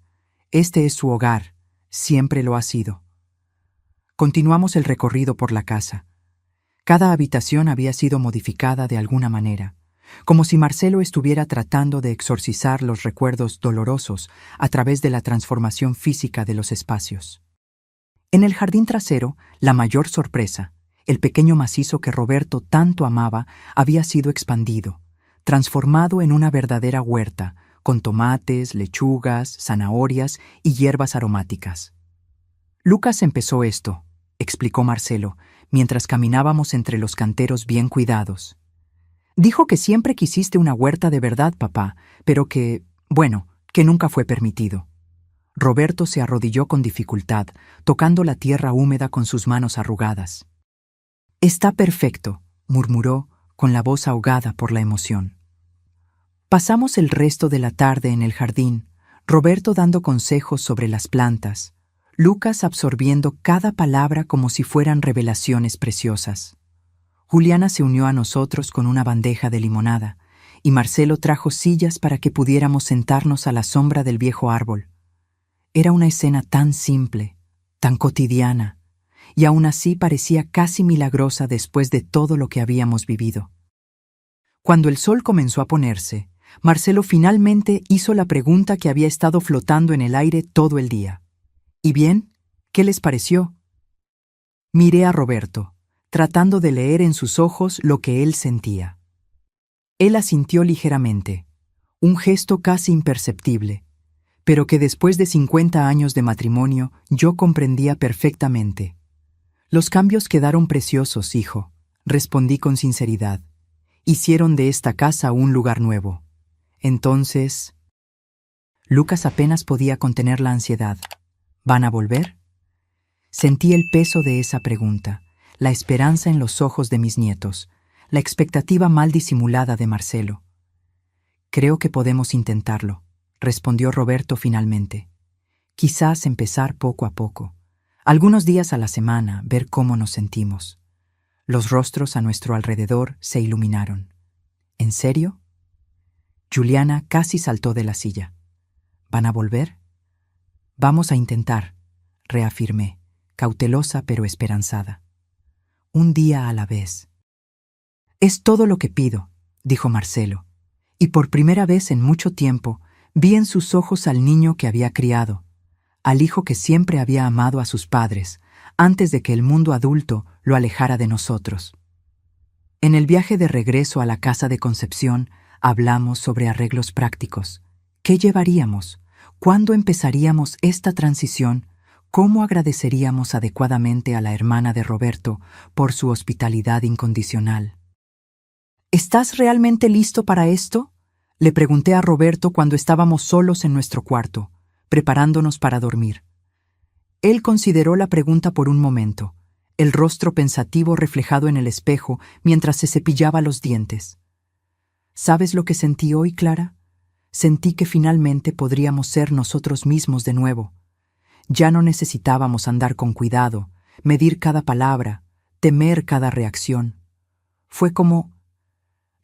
Este es su hogar, siempre lo ha sido». Continuamos el recorrido por la casa. Cada habitación había sido modificada de alguna manera, como si Marcelo estuviera tratando de exorcizar los recuerdos dolorosos a través de la transformación física de los espacios. En el jardín trasero, la mayor sorpresa: el pequeño macizo que Roberto tanto amaba había sido expandido, transformado en una verdadera huerta, con tomates, lechugas, zanahorias y hierbas aromáticas. «Lucas empezó esto», explicó Marcelo, mientras caminábamos entre los canteros bien cuidados. «Dijo que siempre quisiste una huerta de verdad, papá, pero que nunca fue permitido». Roberto se arrodilló con dificultad, tocando la tierra húmeda con sus manos arrugadas. «Está perfecto», murmuró, con la voz ahogada por la emoción. Pasamos el resto de la tarde en el jardín, Roberto dando consejos sobre las plantas, Lucas absorbiendo cada palabra como si fueran revelaciones preciosas. Juliana se unió a nosotros con una bandeja de limonada, y Marcelo trajo sillas para que pudiéramos sentarnos a la sombra del viejo árbol. Era una escena tan simple, tan cotidiana, y aún así parecía casi milagrosa después de todo lo que habíamos vivido. Cuando el sol comenzó a ponerse, Marcelo finalmente hizo la pregunta que había estado flotando en el aire todo el día. «¿Y bien? ¿Qué les pareció?» Miré a Roberto, tratando de leer en sus ojos lo que él sentía. Él asintió ligeramente, un gesto casi imperceptible, pero que después de 50 años de matrimonio yo comprendía perfectamente. Los cambios quedaron preciosos, hijo, respondí con sinceridad. Hicieron de esta casa un lugar nuevo. Entonces... Lucas apenas podía contener la ansiedad. ¿Van a volver? Sentí el peso de esa pregunta, la esperanza en los ojos de mis nietos, la expectativa mal disimulada de Marcelo. Creo que podemos intentarlo, respondió Roberto finalmente. Quizás empezar poco a poco. Algunos días a la semana, ver cómo nos sentimos. Los rostros a nuestro alrededor se iluminaron. ¿En serio? Juliana casi saltó de la silla. ¿Van a volver? Vamos a intentar, reafirmé, cautelosa pero esperanzada. Un día a la vez. Es todo lo que pido, dijo Marcelo, y por primera vez en mucho tiempo vi en sus ojos al niño que había criado, al hijo que siempre había amado a sus padres, antes de que el mundo adulto lo alejara de nosotros. En el viaje de regreso a la casa de Concepción, hablamos sobre arreglos prácticos. ¿Qué llevaríamos? ¿Cuándo empezaríamos esta transición? ¿Cómo agradeceríamos adecuadamente a la hermana de Roberto por su hospitalidad incondicional? ¿Estás realmente listo para esto? Le pregunté a Roberto cuando estábamos solos en nuestro cuarto, preparándonos para dormir. Él consideró la pregunta por un momento, el rostro pensativo reflejado en el espejo mientras se cepillaba los dientes. ¿Sabes lo que sentí hoy, Clara? Sentí que finalmente podríamos ser nosotros mismos de nuevo. Ya no necesitábamos andar con cuidado, medir cada palabra, temer cada reacción. Fue como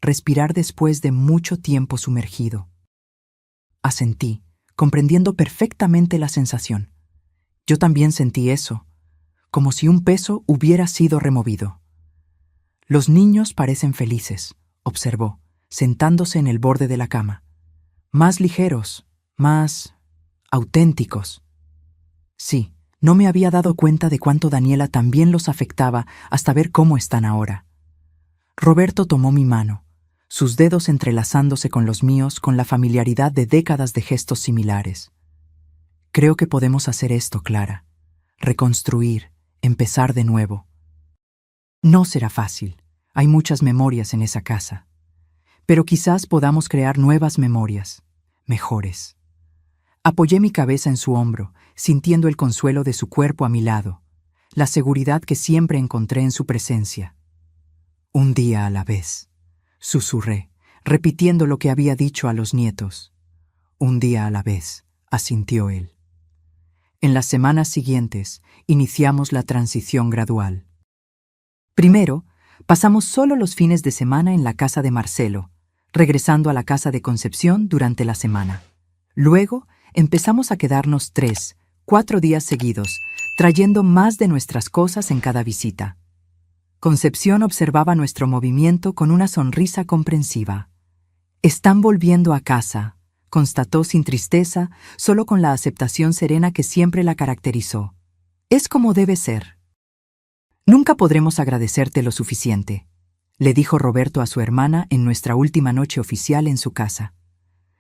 respirar después de mucho tiempo sumergido. Asentí, comprendiendo perfectamente la sensación. Yo también sentí eso, como si un peso hubiera sido removido. Los niños parecen felices, observó, sentándose en el borde de la cama. Más ligeros, más auténticos. Sí, no me había dado cuenta de cuánto Daniela también los afectaba hasta ver cómo están ahora. Roberto tomó mi mano, sus dedos entrelazándose con los míos con la familiaridad de décadas de gestos similares. Creo que podemos hacer esto, Clara. Reconstruir, empezar de nuevo. No será fácil. Hay muchas memorias en esa casa. Pero quizás podamos crear nuevas memorias, mejores. Apoyé mi cabeza en su hombro, sintiendo el consuelo de su cuerpo a mi lado, la seguridad que siempre encontré en su presencia. Un día a la vez, susurré, repitiendo lo que había dicho a los nietos. Un día a la vez, asintió él. En las semanas siguientes, iniciamos la transición gradual. Primero, pasamos solo los fines de semana en la casa de Marcelo, regresando a la casa de Concepción durante la semana. Luego, empezamos a quedarnos 3, 4 días seguidos, trayendo más de nuestras cosas en cada visita. Concepción observaba nuestro movimiento con una sonrisa comprensiva. «Están volviendo a casa», constató sin tristeza, solo con la aceptación serena que siempre la caracterizó. «Es como debe ser». «Nunca podremos agradecerte lo suficiente», le dijo Roberto a su hermana en nuestra última noche oficial en su casa.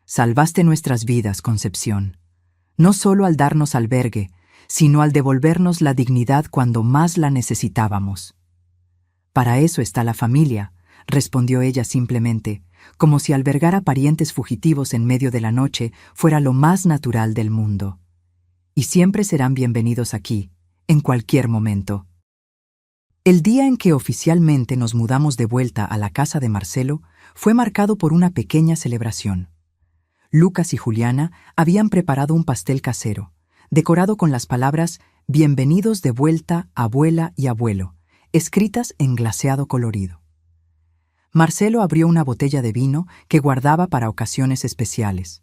«Salvaste nuestras vidas, Concepción, no solo al darnos albergue, sino al devolvernos la dignidad cuando más la necesitábamos». «Para eso está la familia», respondió ella simplemente, como si albergar a parientes fugitivos en medio de la noche fuera lo más natural del mundo. «Y siempre serán bienvenidos aquí, en cualquier momento». El día en que oficialmente nos mudamos de vuelta a la casa de Marcelo fue marcado por una pequeña celebración. Lucas y Juliana habían preparado un pastel casero, decorado con las palabras «Bienvenidos de vuelta, abuela y abuelo», escritas en glaseado colorido. Marcelo abrió una botella de vino que guardaba para ocasiones especiales.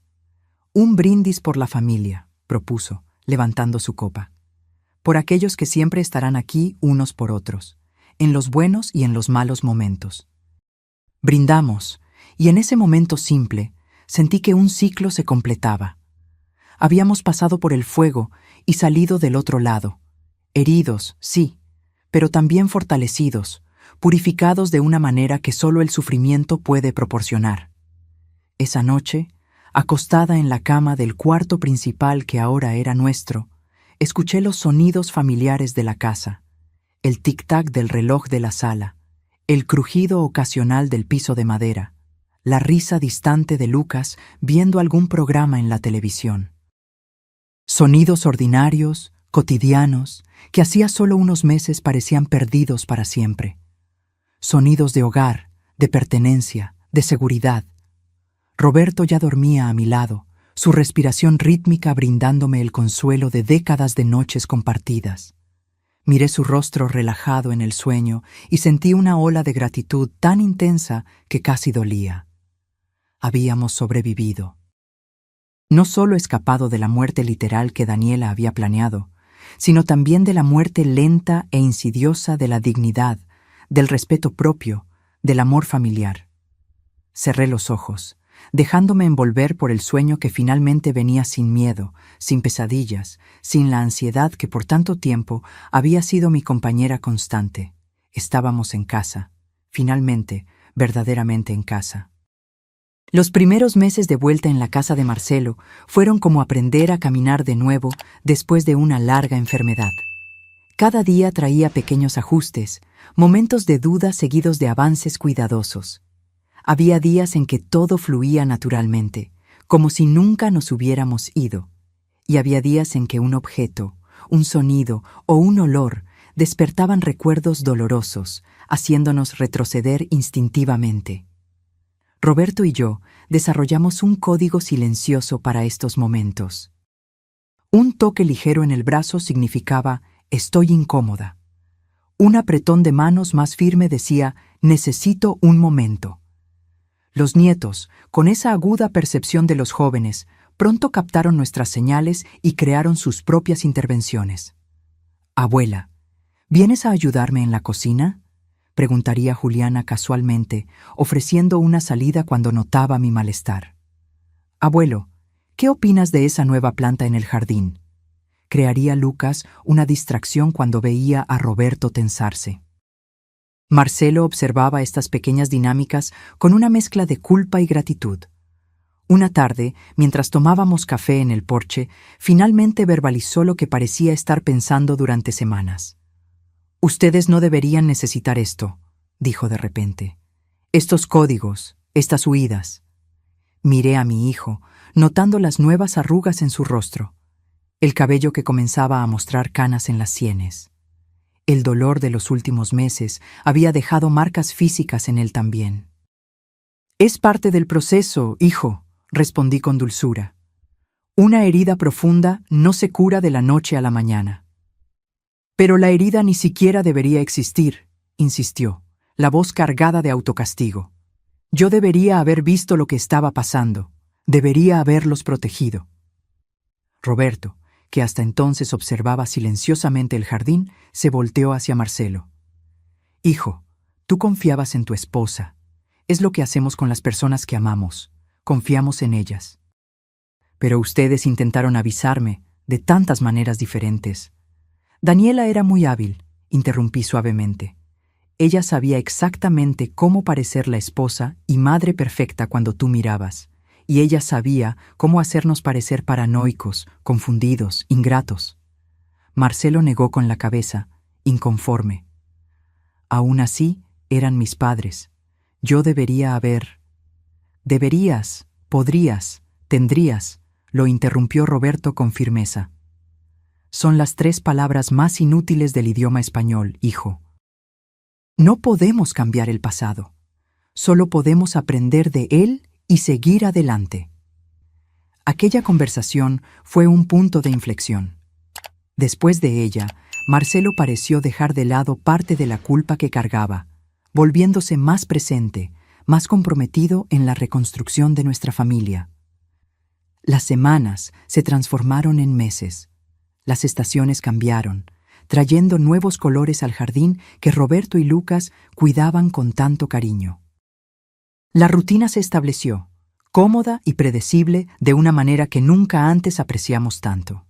«Un brindis por la familia», propuso, levantando su copa. «Por aquellos que siempre estarán aquí unos por otros, en los buenos y en los malos momentos». Brindamos, y en ese momento simple, sentí que un ciclo se completaba. Habíamos pasado por el fuego y salido del otro lado, heridos, sí, pero también fortalecidos, purificados de una manera que solo el sufrimiento puede proporcionar. Esa noche, acostada en la cama del cuarto principal que ahora era nuestro, escuché los sonidos familiares de la casa, el tic-tac del reloj de la sala, el crujido ocasional del piso de madera, la risa distante de Lucas viendo algún programa en la televisión. Sonidos ordinarios, cotidianos, que hacía solo unos meses parecían perdidos para siempre. Sonidos de hogar, de pertenencia, de seguridad. Roberto ya dormía a mi lado, su respiración rítmica brindándome el consuelo de décadas de noches compartidas. Miré su rostro relajado en el sueño y sentí una ola de gratitud tan intensa que casi dolía. Habíamos sobrevivido. No solo escapado de la muerte literal que Daniela había planeado, sino también de la muerte lenta e insidiosa de la dignidad, del respeto propio, del amor familiar. Cerré los ojos, dejándome envolver por el sueño que finalmente venía sin miedo, sin pesadillas, sin la ansiedad que por tanto tiempo había sido mi compañera constante. Estábamos en casa, finalmente, verdaderamente en casa. Los primeros meses de vuelta en la casa de Marcelo fueron como aprender a caminar de nuevo después de una larga enfermedad. Cada día traía pequeños ajustes, momentos de duda seguidos de avances cuidadosos. Había días en que todo fluía naturalmente, como si nunca nos hubiéramos ido, y había días en que un objeto, un sonido o un olor despertaban recuerdos dolorosos, haciéndonos retroceder instintivamente. Roberto y yo desarrollamos un código silencioso para estos momentos. Un toque ligero en el brazo significaba «estoy incómoda». Un apretón de manos más firme decía «necesito un momento». Los nietos, con esa aguda percepción de los jóvenes, pronto captaron nuestras señales y crearon sus propias intervenciones. «Abuela, ¿vienes a ayudarme en la cocina?», preguntaría Juliana casualmente, ofreciendo una salida cuando notaba mi malestar. «Abuelo, ¿qué opinas de esa nueva planta en el jardín?», crearía Lucas una distracción cuando veía a Roberto tensarse. Marcelo observaba estas pequeñas dinámicas con una mezcla de culpa y gratitud. Una tarde, mientras tomábamos café en el porche, finalmente verbalizó lo que parecía estar pensando durante semanas. «Ustedes no deberían necesitar esto», dijo de repente. «Estos códigos, estas huidas». Miré a mi hijo, notando las nuevas arrugas en su rostro, el cabello que comenzaba a mostrar canas en las sienes. El dolor de los últimos meses había dejado marcas físicas en él también. «Es parte del proceso, hijo», respondí con dulzura. «Una herida profunda no se cura de la noche a la mañana». «Pero la herida ni siquiera debería existir», insistió, la voz cargada de autocastigo. «Yo debería haber visto lo que estaba pasando, debería haberlos protegido». Roberto, que hasta entonces observaba silenciosamente el jardín, se volteó hacia Marcelo. «Hijo, tú confiabas en tu esposa. Es lo que hacemos con las personas que amamos. Confiamos en ellas. Pero ustedes intentaron avisarme de tantas maneras diferentes». «Daniela era muy hábil», interrumpí suavemente. «Ella sabía exactamente cómo parecer la esposa y madre perfecta cuando tú mirabas, y ella sabía cómo hacernos parecer paranoicos, confundidos, ingratos». Marcelo negó con la cabeza, inconforme. «Aún así, eran mis padres. Yo debería haber...». «Deberías, podrías, tendrías», lo interrumpió Roberto con firmeza. «Son las 3 palabras más inútiles del idioma español, hijo. No podemos cambiar el pasado. Solo podemos aprender de él y seguir adelante». Aquella conversación fue un punto de inflexión. Después de ella, Marcelo pareció dejar de lado parte de la culpa que cargaba, volviéndose más presente, más comprometido en la reconstrucción de nuestra familia. Las semanas se transformaron en meses. Las estaciones cambiaron, trayendo nuevos colores al jardín que Roberto y Lucas cuidaban con tanto cariño. La rutina se estableció, cómoda y predecible de una manera que nunca antes apreciamos tanto.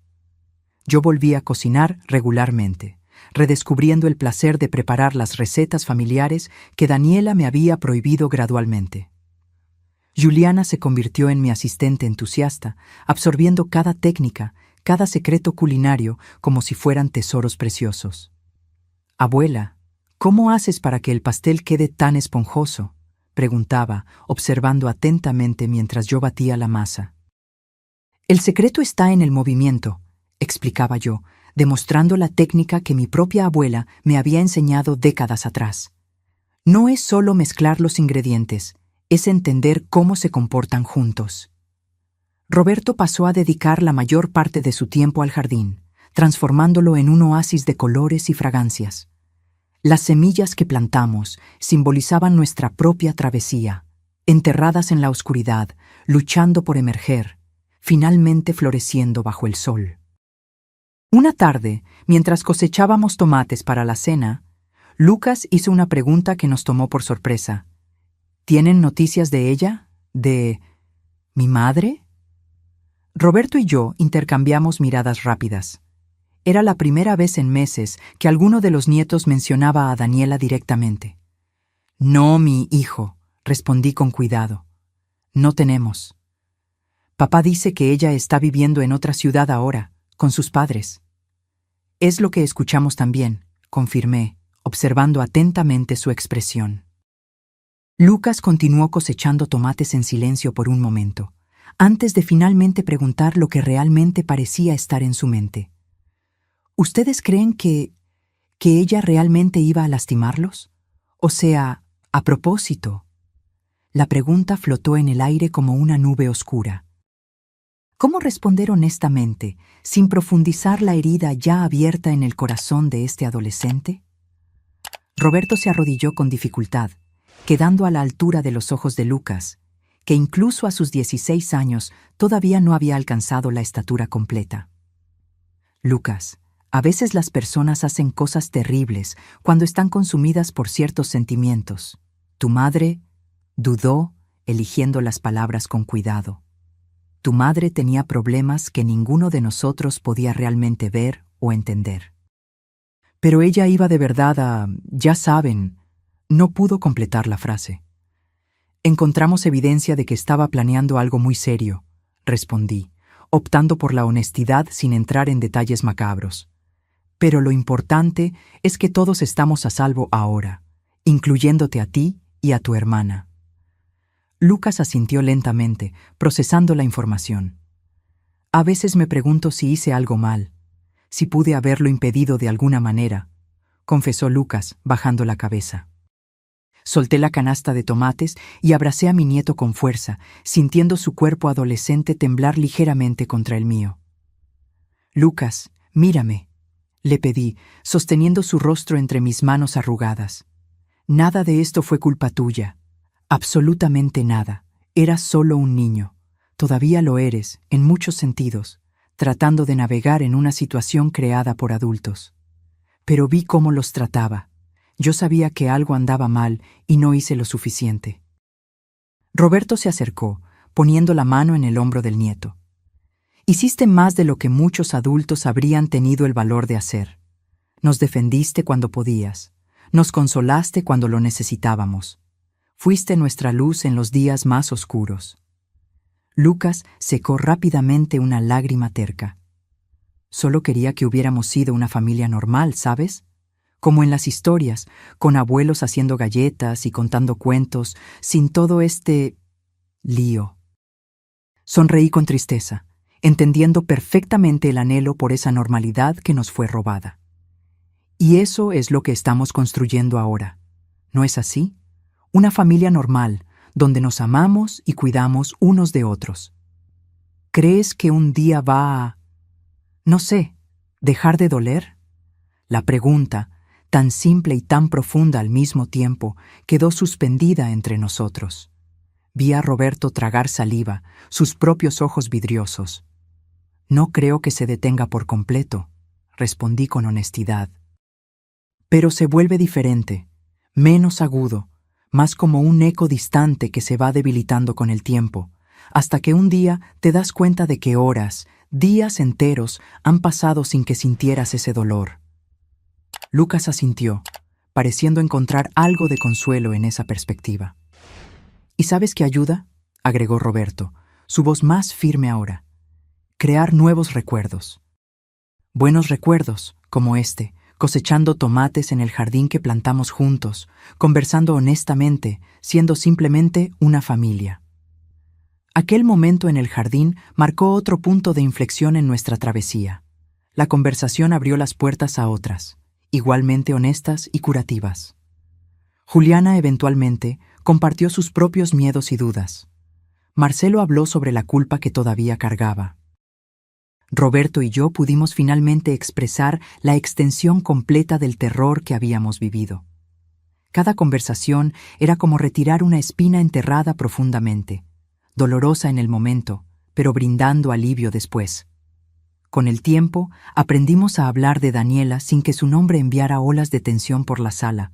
Yo volví a cocinar regularmente, redescubriendo el placer de preparar las recetas familiares que Daniela me había prohibido gradualmente. Juliana se convirtió en mi asistente entusiasta, absorbiendo cada técnica, cada secreto culinario como si fueran tesoros preciosos. «Abuela, ¿cómo haces para que el pastel quede tan esponjoso?», preguntaba, observando atentamente mientras yo batía la masa. «El secreto está en el movimiento», explicaba yo, demostrando la técnica que mi propia abuela me había enseñado décadas atrás. No es solo mezclar los ingredientes, es entender cómo se comportan juntos. Roberto pasó a dedicar la mayor parte de su tiempo al jardín, transformándolo en un oasis de colores y fragancias. Las semillas que plantamos simbolizaban nuestra propia travesía, enterradas en la oscuridad, luchando por emerger, finalmente floreciendo bajo el sol. Una tarde, mientras cosechábamos tomates para la cena, Lucas hizo una pregunta que nos tomó por sorpresa. «¿Tienen noticias de ella? ¿De mi madre?». Roberto y yo intercambiamos miradas rápidas. Era la primera vez en meses que alguno de los nietos mencionaba a Daniela directamente. «No, mi hijo», respondí con cuidado. «No tenemos. Papá dice que ella está viviendo en otra ciudad ahora, con sus padres». «Es lo que escuchamos también», confirmé, observando atentamente su expresión. Lucas continuó cosechando tomates en silencio por un momento, antes de finalmente preguntar lo que realmente parecía estar en su mente. «¿Ustedes creen que ella realmente iba a lastimarlos? O sea, a propósito». La pregunta flotó en el aire como una nube oscura. ¿Cómo responder honestamente, sin profundizar la herida ya abierta en el corazón de este adolescente? Roberto se arrodilló con dificultad, quedando a la altura de los ojos de Lucas, que incluso a sus 16 años todavía no había alcanzado la estatura completa. «Lucas, a veces las personas hacen cosas terribles cuando están consumidas por ciertos sentimientos. Tu madre dudó, eligiendo las palabras con cuidado. Tu madre tenía problemas que ninguno de nosotros podía realmente ver o entender. Pero ella iba de verdad a, ya saben», no pudo completar la frase. «Encontramos evidencia de que estaba planeando algo muy serio», respondí, optando por la honestidad sin entrar en detalles macabros. «Pero lo importante es que todos estamos a salvo ahora, incluyéndote a ti y a tu hermana». Lucas asintió lentamente, procesando la información. «A veces me pregunto si hice algo mal, si pude haberlo impedido de alguna manera», confesó Lucas, bajando la cabeza. Solté la canasta de tomates y abracé a mi nieto con fuerza, sintiendo su cuerpo adolescente temblar ligeramente contra el mío. «Lucas, mírame», le pedí, sosteniendo su rostro entre mis manos arrugadas. «Nada de esto fue culpa tuya. Absolutamente nada. Eras solo un niño. Todavía lo eres, en muchos sentidos, tratando de navegar en una situación creada por adultos. Pero vi cómo los trataba. Yo sabía que algo andaba mal y no hice lo suficiente». Roberto se acercó, poniendo la mano en el hombro del nieto. «Hiciste más de lo que muchos adultos habrían tenido el valor de hacer. Nos defendiste cuando podías. Nos consolaste cuando lo necesitábamos. Fuiste nuestra luz en los días más oscuros». Lucas secó rápidamente una lágrima terca. «Solo quería que hubiéramos sido una familia normal, ¿sabes? Como en las historias, con abuelos haciendo galletas y contando cuentos, sin todo este lío». Sonreí con tristeza, entendiendo perfectamente el anhelo por esa normalidad que nos fue robada. Y eso es lo que estamos construyendo ahora, ¿no es así? Una familia normal, donde nos amamos y cuidamos unos de otros. ¿Crees que un día va a, no sé, dejar de doler? La pregunta, tan simple y tan profunda al mismo tiempo, quedó suspendida entre nosotros. Vi a Roberto tragar saliva, sus propios ojos vidriosos. «No creo que se detenga por completo», respondí con honestidad. «Pero se vuelve diferente, menos agudo, más como un eco distante que se va debilitando con el tiempo, hasta que un día te das cuenta de que horas, días enteros han pasado sin que sintieras ese dolor». Lucas asintió, pareciendo encontrar algo de consuelo en esa perspectiva. «¿Y sabes qué ayuda?», agregó Roberto, su voz más firme ahora. Crear nuevos recuerdos. Buenos recuerdos, como este, cosechando tomates en el jardín que plantamos juntos, conversando honestamente, siendo simplemente una familia. Aquel momento en el jardín marcó otro punto de inflexión en nuestra travesía. La conversación abrió las puertas a otras, igualmente honestas y curativas. Juliana eventualmente compartió sus propios miedos y dudas. Marcelo habló sobre la culpa que todavía cargaba. Roberto y yo pudimos finalmente expresar la extensión completa del terror que habíamos vivido. Cada conversación era como retirar una espina enterrada profundamente, dolorosa en el momento, pero brindando alivio después. Con el tiempo, aprendimos a hablar de Daniela sin que su nombre enviara olas de tensión por la sala.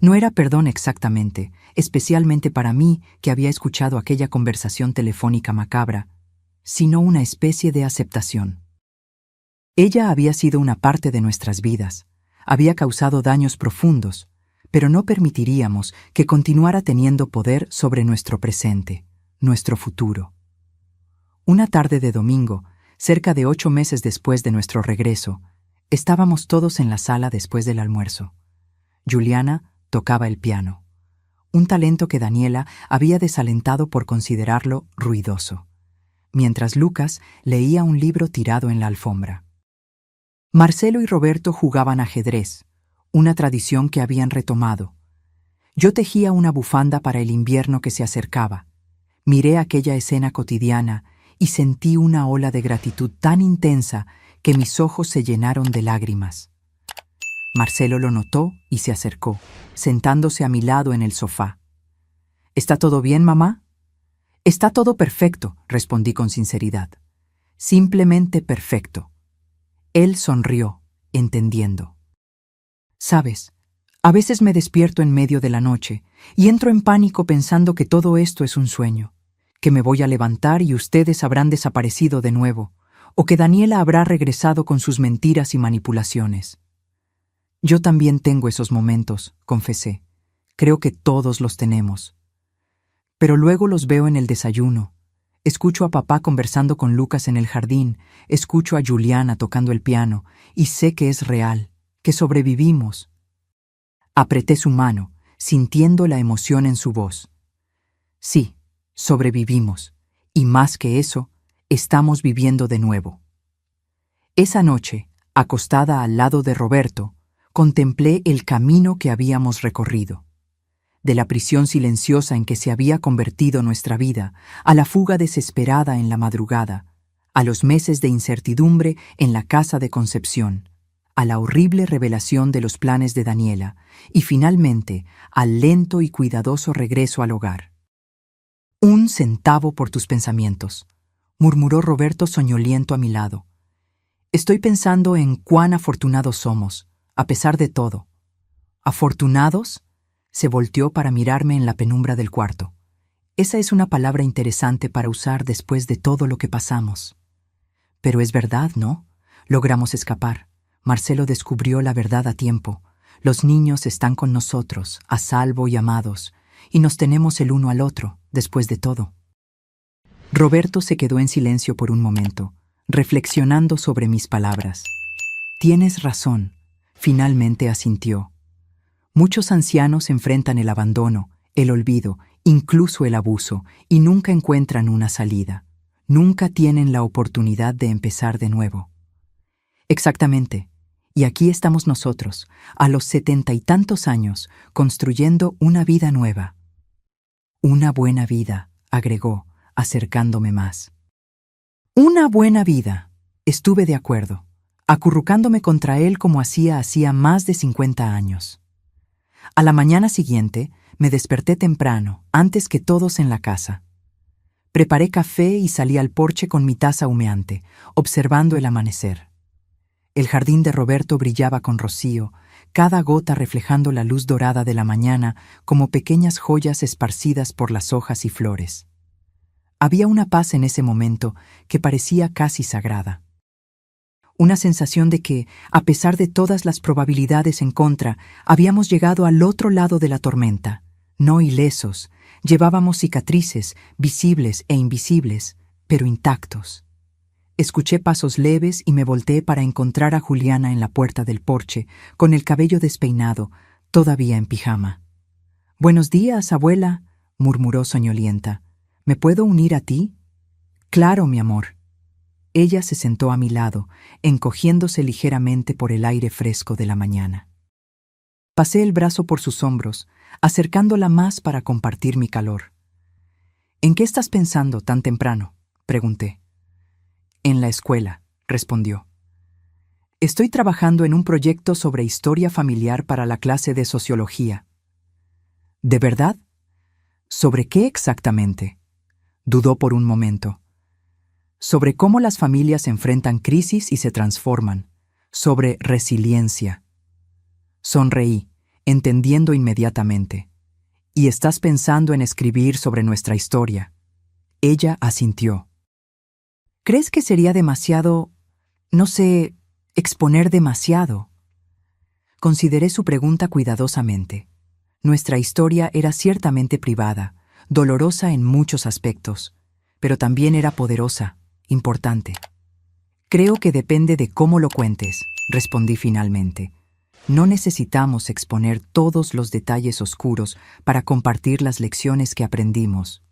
No era perdón exactamente, especialmente para mí que había escuchado aquella conversación telefónica macabra, sino una especie de aceptación. Ella había sido una parte de nuestras vidas, había causado daños profundos, pero no permitiríamos que continuara teniendo poder sobre nuestro presente, nuestro futuro. Una tarde de domingo, cerca de 8 meses después de nuestro regreso, estábamos todos en la sala después del almuerzo. Juliana tocaba el piano, un talento que Daniela había desalentado por considerarlo ruidoso, mientras Lucas leía un libro tirado en la alfombra. Marcelo y Roberto jugaban ajedrez, una tradición que habían retomado. Yo tejía una bufanda para el invierno que se acercaba. Miré aquella escena cotidiana y sentí una ola de gratitud tan intensa que mis ojos se llenaron de lágrimas. Marcelo lo notó y se acercó, sentándose a mi lado en el sofá. ¿Está todo bien, mamá? Está todo perfecto, respondí con sinceridad. Simplemente perfecto. Él sonrió, entendiendo. Sabes, a veces me despierto en medio de la noche y entro en pánico pensando que todo esto es un sueño, que me voy a levantar y ustedes habrán desaparecido de nuevo, o que Daniela habrá regresado con sus mentiras y manipulaciones. Yo también tengo esos momentos, confesé. Creo que todos los tenemos. Pero luego los veo en el desayuno. Escucho a papá conversando con Lucas en el jardín, escucho a Juliana tocando el piano, y sé que es real, que sobrevivimos. Apreté su mano, sintiendo la emoción en su voz. Sí, sobrevivimos, y más que eso, estamos viviendo de nuevo. Esa noche, acostada al lado de Roberto, contemplé el camino que habíamos recorrido. De la prisión silenciosa en que se había convertido nuestra vida, a la fuga desesperada en la madrugada, a los meses de incertidumbre en la casa de Concepción, a la horrible revelación de los planes de Daniela y finalmente al lento y cuidadoso regreso al hogar. «Un centavo por tus pensamientos», murmuró Roberto soñoliento a mi lado. «Estoy pensando en cuán afortunados somos, a pesar de todo». «¿Afortunados?», se volteó para mirarme en la penumbra del cuarto. Esa es una palabra interesante para usar después de todo lo que pasamos. Pero es verdad, ¿no? Logramos escapar. Marcelo descubrió la verdad a tiempo. Los niños están con nosotros, a salvo y amados, y nos tenemos el uno al otro, después de todo. Roberto se quedó en silencio por un momento, reflexionando sobre mis palabras. «Tienes razón», finalmente asintió. Muchos ancianos enfrentan el abandono, el olvido, incluso el abuso, y nunca encuentran una salida. Nunca tienen la oportunidad de empezar de nuevo. Exactamente. Y aquí estamos nosotros, a los 70 y tantos años, construyendo una vida nueva. Una buena vida, agregó, acercándome más. Una buena vida. Estuve de acuerdo, acurrucándome contra él como hacía más de 50 años. A la mañana siguiente, me desperté temprano, antes que todos en la casa. Preparé café y salí al porche con mi taza humeante, observando el amanecer. El jardín de Roberto brillaba con rocío, cada gota reflejando la luz dorada de la mañana como pequeñas joyas esparcidas por las hojas y flores. Había una paz en ese momento que parecía casi sagrada. Una sensación de que, a pesar de todas las probabilidades en contra, habíamos llegado al otro lado de la tormenta, No ilesos, llevábamos cicatrices, visibles e invisibles, pero intactos. Escuché pasos leves y me volteé para encontrar a Juliana en la puerta del porche, con el cabello despeinado, todavía en pijama. «Buenos días, abuela», murmuró soñolienta. «¿Me puedo unir a ti?» «Claro, mi amor». Ella se sentó a mi lado, encogiéndose ligeramente por el aire fresco de la mañana. Pasé el brazo por sus hombros, acercándola más para compartir mi calor. «¿En qué estás pensando tan temprano?», pregunté. «En la escuela», respondió. «Estoy trabajando en un proyecto sobre historia familiar para la clase de sociología». «¿De verdad? ¿Sobre qué exactamente?», dudó por un momento. «Sobre cómo las familias enfrentan crisis y se transforman, sobre resiliencia». Sonreí, entendiendo inmediatamente. «¿Y estás pensando en escribir sobre nuestra historia?». Ella asintió. «¿Crees que sería demasiado, no sé, exponer demasiado?». Consideré su pregunta cuidadosamente. Nuestra historia era ciertamente privada, dolorosa en muchos aspectos, pero también era poderosa, importante. «Creo que depende de cómo lo cuentes», respondí finalmente. «No necesitamos exponer todos los detalles oscuros para compartir las lecciones que aprendimos».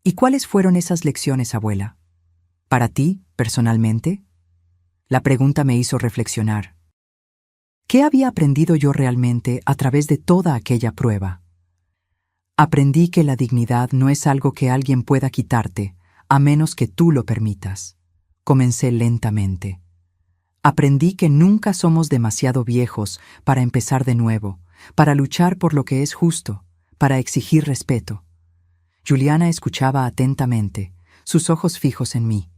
«¿Y cuáles fueron esas lecciones, abuela? ¿Para ti, personalmente?». La pregunta me hizo reflexionar. ¿Qué había aprendido yo realmente a través de toda aquella prueba? Aprendí que la dignidad no es algo que alguien pueda quitarte, a menos que tú lo permitas. Comencé lentamente. Aprendí que nunca somos demasiado viejos para empezar de nuevo, para luchar por lo que es justo, para exigir respeto. Juliana escuchaba atentamente, sus ojos fijos en mí.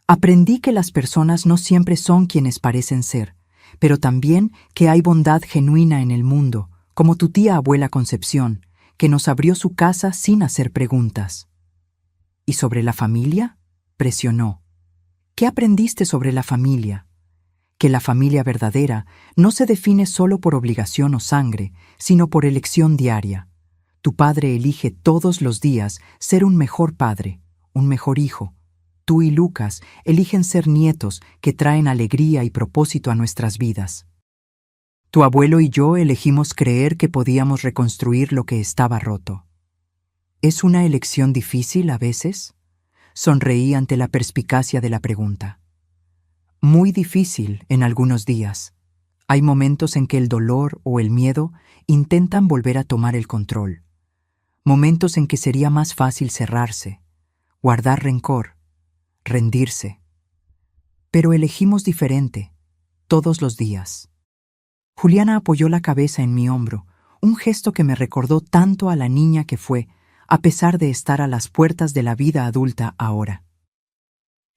Aprendí que las personas no siempre son quienes parecen ser, pero también que hay bondad genuina en el mundo, como tu tía abuela Concepción, que nos abrió su casa sin hacer preguntas. ¿Y sobre la familia?, presionó. ¿Qué aprendiste sobre la familia? Que la familia verdadera no se define solo por obligación o sangre, sino por elección diaria. Tu padre elige todos los días ser un mejor padre, un mejor hijo. Tú y Lucas eligen ser nietos que traen alegría y propósito a nuestras vidas. Tu abuelo y yo elegimos creer que podíamos reconstruir lo que estaba roto. ¿Es una elección difícil a veces? Sonreí ante la perspicacia de la pregunta. Muy difícil en algunos días. Hay momentos en que el dolor o el miedo intentan volver a tomar el control. Momentos en que sería más fácil cerrarse, guardar rencor, rendirse. Pero elegimos diferente, todos los días. Juliana apoyó la cabeza en mi hombro, un gesto que me recordó tanto a la niña que fue, a pesar de estar a las puertas de la vida adulta ahora.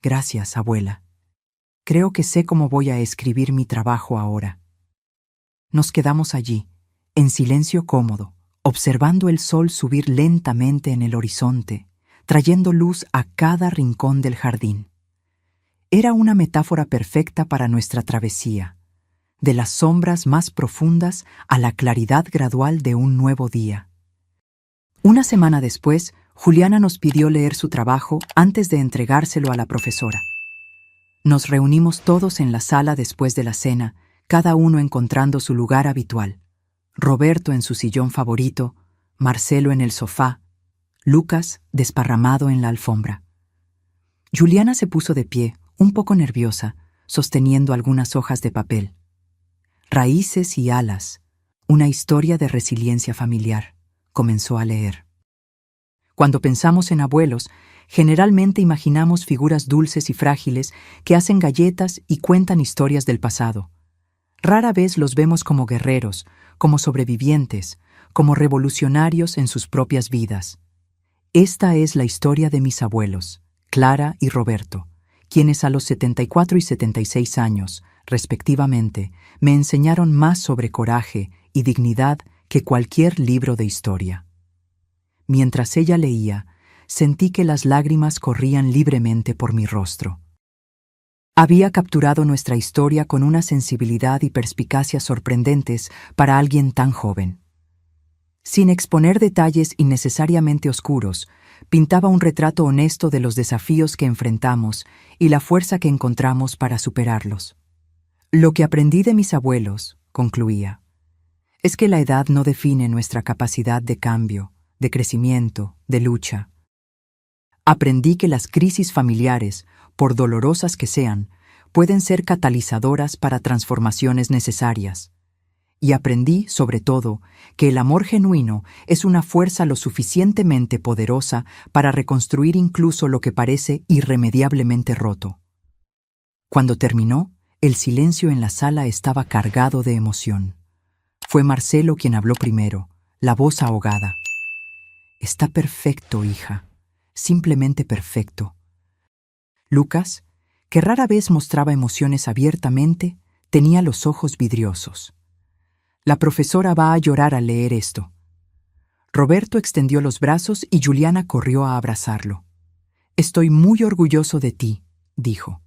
Gracias, abuela. Creo que sé cómo voy a escribir mi trabajo ahora. Nos quedamos allí, en silencio cómodo, observando el sol subir lentamente en el horizonte, trayendo luz a cada rincón del jardín. Era una metáfora perfecta para nuestra travesía, de las sombras más profundas a la claridad gradual de un nuevo día. Una semana después, Juliana nos pidió leer su trabajo antes de entregárselo a la profesora. Nos reunimos todos en la sala después de la cena, cada uno encontrando su lugar habitual. Roberto en su sillón favorito, Marcelo en el sofá, Lucas desparramado en la alfombra. Juliana se puso de pie, un poco nerviosa, sosteniendo algunas hojas de papel. Raíces y alas, una historia de resiliencia familiar, comenzó a leer. Cuando pensamos en abuelos, generalmente imaginamos figuras dulces y frágiles que hacen galletas y cuentan historias del pasado. Rara vez los vemos como guerreros, como sobrevivientes, como revolucionarios en sus propias vidas. Esta es la historia de mis abuelos, Clara y Roberto, quienes a los 74 y 76 años, respectivamente, me enseñaron más sobre coraje y dignidad que cualquier libro de historia. Mientras ella leía, sentí que las lágrimas corrían libremente por mi rostro. Había capturado nuestra historia con una sensibilidad y perspicacia sorprendentes para alguien tan joven. Sin exponer detalles innecesariamente oscuros, pintaba un retrato honesto de los desafíos que enfrentamos y la fuerza que encontramos para superarlos. Lo que aprendí de mis abuelos, concluía, es que la edad no define nuestra capacidad de cambio, de crecimiento, de lucha. Aprendí que las crisis familiares, por dolorosas que sean, pueden ser catalizadoras para transformaciones necesarias. Y aprendí, sobre todo, que el amor genuino es una fuerza lo suficientemente poderosa para reconstruir incluso lo que parece irremediablemente roto. Cuando terminó, el silencio en la sala estaba cargado de emoción. Fue Marcelo quien habló primero, la voz ahogada. «Está perfecto, hija, simplemente perfecto». Lucas, que rara vez mostraba emociones abiertamente, tenía los ojos vidriosos. «La profesora va a llorar al leer esto». Roberto extendió los brazos y Juliana corrió a abrazarlo. «Estoy muy orgulloso de ti», dijo.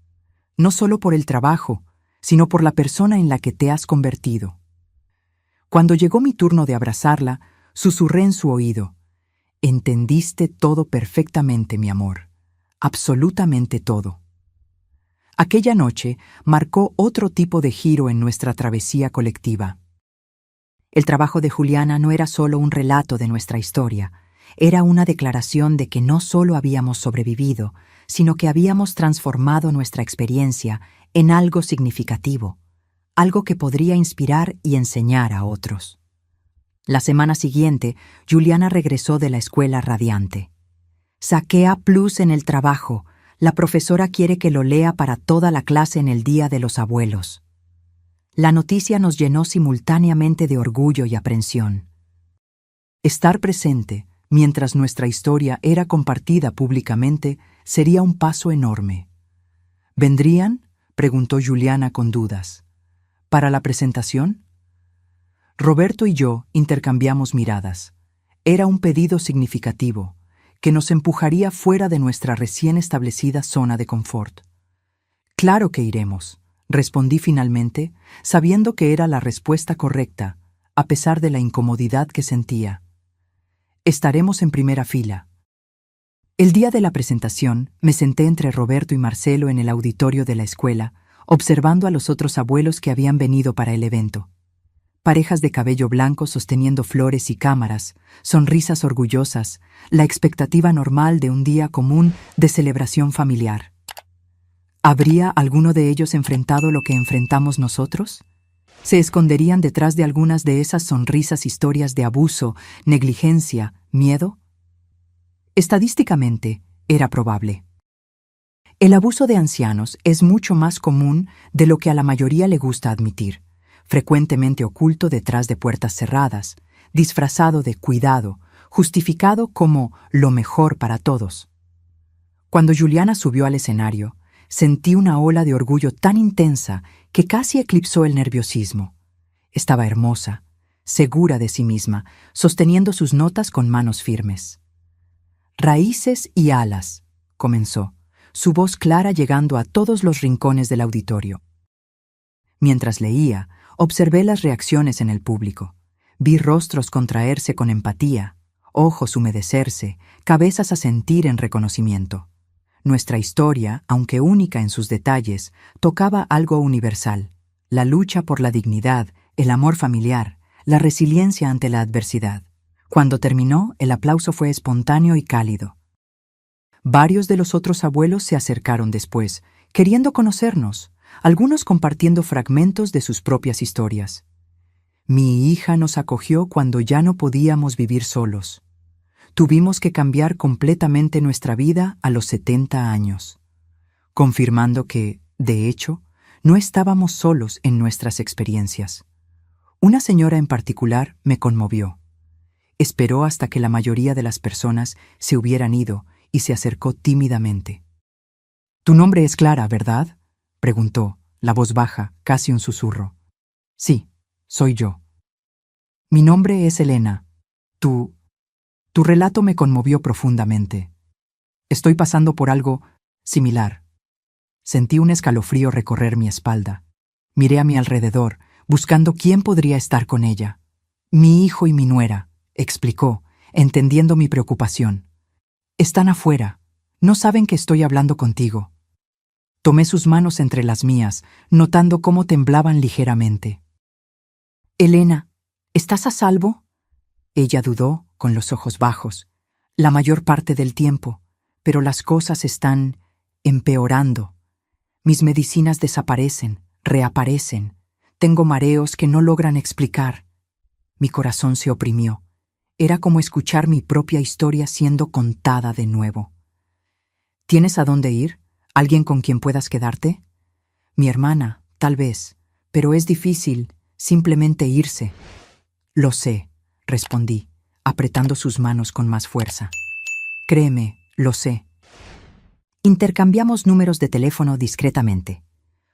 «No solo por el trabajo, sino por la persona en la que te has convertido». Cuando llegó mi turno de abrazarla, susurré en su oído: «Entendiste todo perfectamente, mi amor. Absolutamente todo». Aquella noche marcó otro tipo de giro en nuestra travesía colectiva. El trabajo de Juliana no era solo un relato de nuestra historia, era una declaración de que no solo habíamos sobrevivido, sino que habíamos transformado nuestra experiencia en algo significativo, algo que podría inspirar y enseñar a otros. La semana siguiente, Juliana regresó de la escuela radiante. «Saqué A+ en el trabajo. La profesora quiere que lo lea para toda la clase en el Día de los Abuelos». La noticia nos llenó simultáneamente de orgullo y aprensión. Estar presente, mientras nuestra historia era compartida públicamente, sería un paso enorme. ¿Vendrían?, preguntó Juliana con dudas. ¿Para la presentación? Roberto y yo intercambiamos miradas. Era un pedido significativo, que nos empujaría fuera de nuestra recién establecida zona de confort. «Claro que iremos», respondí finalmente, sabiendo que era la respuesta correcta, a pesar de la incomodidad que sentía. «Estaremos en primera fila». El día de la presentación, me senté entre Roberto y Marcelo en el auditorio de la escuela, observando a los otros abuelos que habían venido para el evento. Parejas de cabello blanco sosteniendo flores y cámaras, sonrisas orgullosas, la expectativa normal de un día común de celebración familiar. ¿Habría alguno de ellos enfrentado lo que enfrentamos nosotros? ¿Se esconderían detrás de algunas de esas sonrisas historias de abuso, negligencia, miedo? Estadísticamente, era probable. El abuso de ancianos es mucho más común de lo que a la mayoría le gusta admitir, frecuentemente oculto detrás de puertas cerradas, disfrazado de cuidado, justificado como lo mejor para todos. Cuando Juliana subió al escenario, sentí una ola de orgullo tan intensa que casi eclipsó el nerviosismo. Estaba hermosa, segura de sí misma, sosteniendo sus notas con manos firmes. «Raíces y alas», comenzó, su voz clara llegando a todos los rincones del auditorio. Mientras leía, observé las reacciones en el público. Vi rostros contraerse con empatía, ojos humedecerse, cabezas asentir en reconocimiento. Nuestra historia, aunque única en sus detalles, tocaba algo universal: la lucha por la dignidad, el amor familiar, la resiliencia ante la adversidad. Cuando terminó, el aplauso fue espontáneo y cálido. Varios de los otros abuelos se acercaron después, queriendo conocernos, algunos compartiendo fragmentos de sus propias historias. «Mi hija nos acogió cuando ya no podíamos vivir solos. Tuvimos que cambiar completamente nuestra vida a los 70 años», confirmando que, de hecho, no estábamos solos en nuestras experiencias. Una señora en particular me conmovió. Esperó hasta que la mayoría de las personas se hubieran ido y se acercó tímidamente. «Tu nombre es Clara, ¿verdad?», preguntó, la voz baja, casi un susurro. «Sí, soy yo». «Mi nombre es Elena. Tu relato me conmovió profundamente. Estoy pasando por algo similar». Sentí un escalofrío recorrer mi espalda. Miré a mi alrededor, buscando quién podría estar con ella. «Mi hijo y mi nuera», explicó, entendiendo mi preocupación. Están afuera. No saben que estoy hablando contigo. Tomé sus manos entre las mías, notando cómo temblaban ligeramente. Elena, ¿estás a salvo? Ella dudó, con los ojos bajos, la mayor parte del tiempo, pero las cosas están empeorando. Mis medicinas desaparecen, reaparecen. Tengo mareos que no logran explicar. Mi corazón se oprimió. Era como escuchar mi propia historia siendo contada de nuevo. ¿Tienes a dónde ir? ¿Alguien con quien puedas quedarte? Mi hermana, tal vez, pero es difícil simplemente irse. Lo sé, respondí, apretando sus manos con más fuerza. Créeme, lo sé. Intercambiamos números de teléfono discretamente.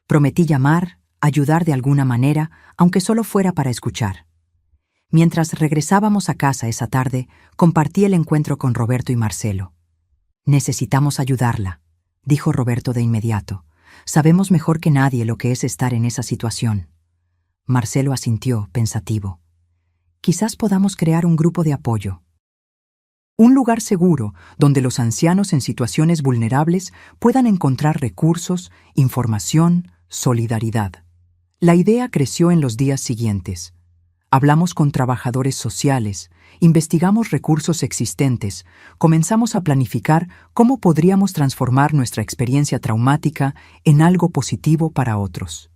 Prometí llamar, ayudar de alguna manera, aunque solo fuera para escuchar. Mientras regresábamos a casa esa tarde, compartí el encuentro con Roberto y Marcelo. Necesitamos ayudarla, dijo Roberto de inmediato. Sabemos mejor que nadie lo que es estar en esa situación. Marcelo asintió, pensativo. Quizás podamos crear un grupo de apoyo. Un lugar seguro donde los ancianos en situaciones vulnerables puedan encontrar recursos, información, solidaridad. La idea creció en los días siguientes. Hablamos con trabajadores sociales, investigamos recursos existentes, comenzamos a planificar cómo podríamos transformar nuestra experiencia traumática en algo positivo para otros.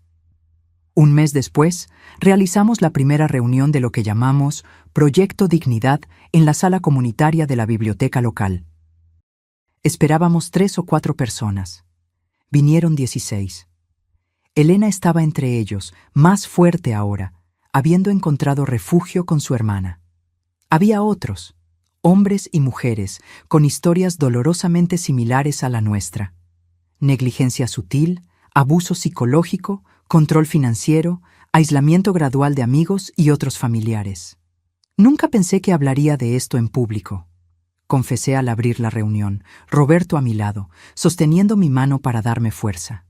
Un mes después, realizamos la primera reunión de lo que llamamos Proyecto Dignidad en la sala comunitaria de la biblioteca local. Esperábamos 3 o 4 personas. Vinieron 16. Elena estaba entre ellos, más fuerte ahora, habiendo encontrado refugio con su hermana. Había otros, hombres y mujeres, con historias dolorosamente similares a la nuestra. Negligencia sutil, abuso psicológico, control financiero, aislamiento gradual de amigos y otros familiares. Nunca pensé que hablaría de esto en público. Confesé al abrir la reunión, Roberto a mi lado, sosteniendo mi mano para darme fuerza.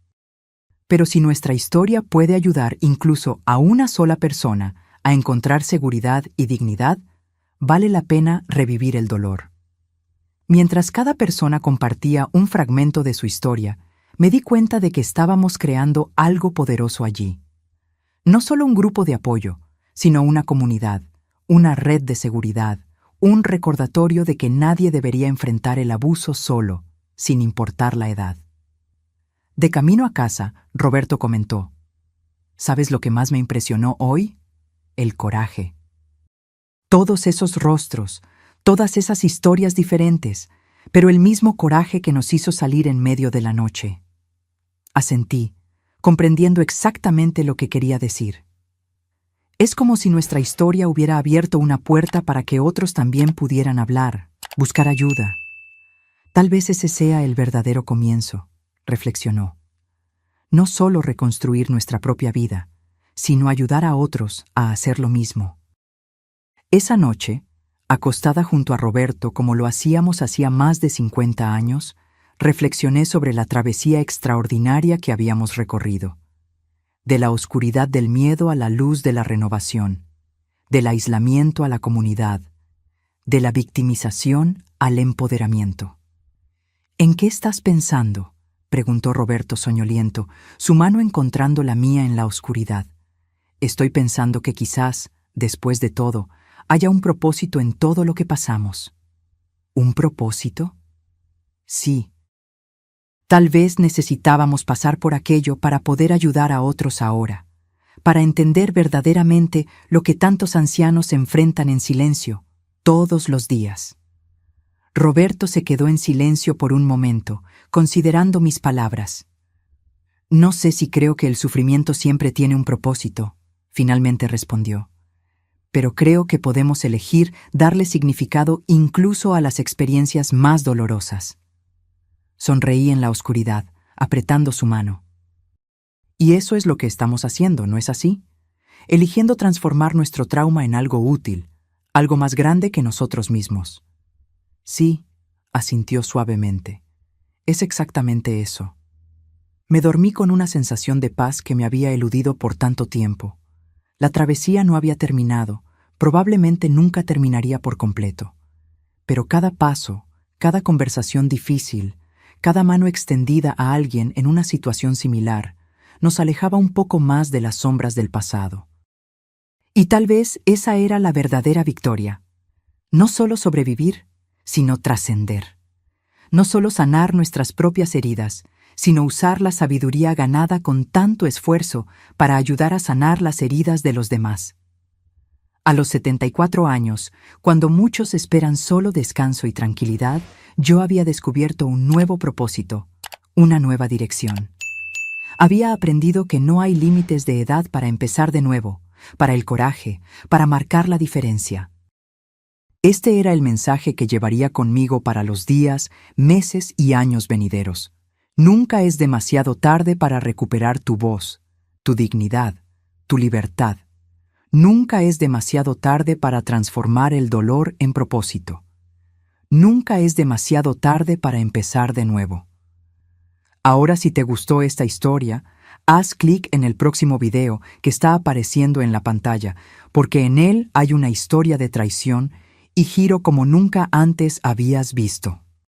Pero si nuestra historia puede ayudar incluso a una sola persona a encontrar seguridad y dignidad, vale la pena revivir el dolor. Mientras cada persona compartía un fragmento de su historia, me di cuenta de que estábamos creando algo poderoso allí. No solo un grupo de apoyo, sino una comunidad, una red de seguridad, un recordatorio de que nadie debería enfrentar el abuso solo, sin importar la edad. De camino a casa, Roberto comentó: ¿Sabes lo que más me impresionó hoy? El coraje. Todos esos rostros, todas esas historias diferentes, pero el mismo coraje que nos hizo salir en medio de la noche. Asentí, comprendiendo exactamente lo que quería decir. Es como si nuestra historia hubiera abierto una puerta para que otros también pudieran hablar, buscar ayuda. Tal vez ese sea el verdadero comienzo, reflexionó. No solo reconstruir nuestra propia vida, sino ayudar a otros a hacer lo mismo. Esa noche, acostada junto a Roberto como lo hacíamos hacía más de 50 años, reflexioné sobre la travesía extraordinaria que habíamos recorrido. De la oscuridad del miedo a la luz de la renovación, del aislamiento a la comunidad, de la victimización al empoderamiento. ¿En qué estás pensando?, preguntó Roberto soñoliento, su mano encontrando la mía en la oscuridad. Estoy pensando que quizás, después de todo, haya un propósito en todo lo que pasamos. ¿Un propósito? Sí. Tal vez necesitábamos pasar por aquello para poder ayudar a otros ahora, para entender verdaderamente lo que tantos ancianos enfrentan en silencio, todos los días. Roberto se quedó en silencio por un momento, considerando mis palabras. No sé si creo que el sufrimiento siempre tiene un propósito, finalmente respondió. Pero creo que podemos elegir darle significado incluso a las experiencias más dolorosas. Sonreí en la oscuridad, apretando su mano. Y eso es lo que estamos haciendo, ¿no es así? Eligiendo transformar nuestro trauma en algo útil, algo más grande que nosotros mismos. Sí, asintió suavemente. Es exactamente eso. Me dormí con una sensación de paz que me había eludido por tanto tiempo. La travesía no había terminado, probablemente nunca terminaría por completo. Pero cada paso, cada conversación difícil, cada mano extendida a alguien en una situación similar, nos alejaba un poco más de las sombras del pasado. Y tal vez esa era la verdadera victoria. No solo sobrevivir, sino trascender. No solo sanar nuestras propias heridas, sino usar la sabiduría ganada con tanto esfuerzo para ayudar a sanar las heridas de los demás. A los 74 años, cuando muchos esperan solo descanso y tranquilidad, yo había descubierto un nuevo propósito, una nueva dirección. Había aprendido que no hay límites de edad para empezar de nuevo, para el coraje, para marcar la diferencia. Este era el mensaje que llevaría conmigo para los días, meses y años venideros. Nunca es demasiado tarde para recuperar tu voz, tu dignidad, tu libertad. Nunca es demasiado tarde para transformar el dolor en propósito. Nunca es demasiado tarde para empezar de nuevo. Ahora, si te gustó esta historia, haz clic en el próximo video que está apareciendo en la pantalla, porque en él hay una historia de traición y giro como nunca antes habías visto.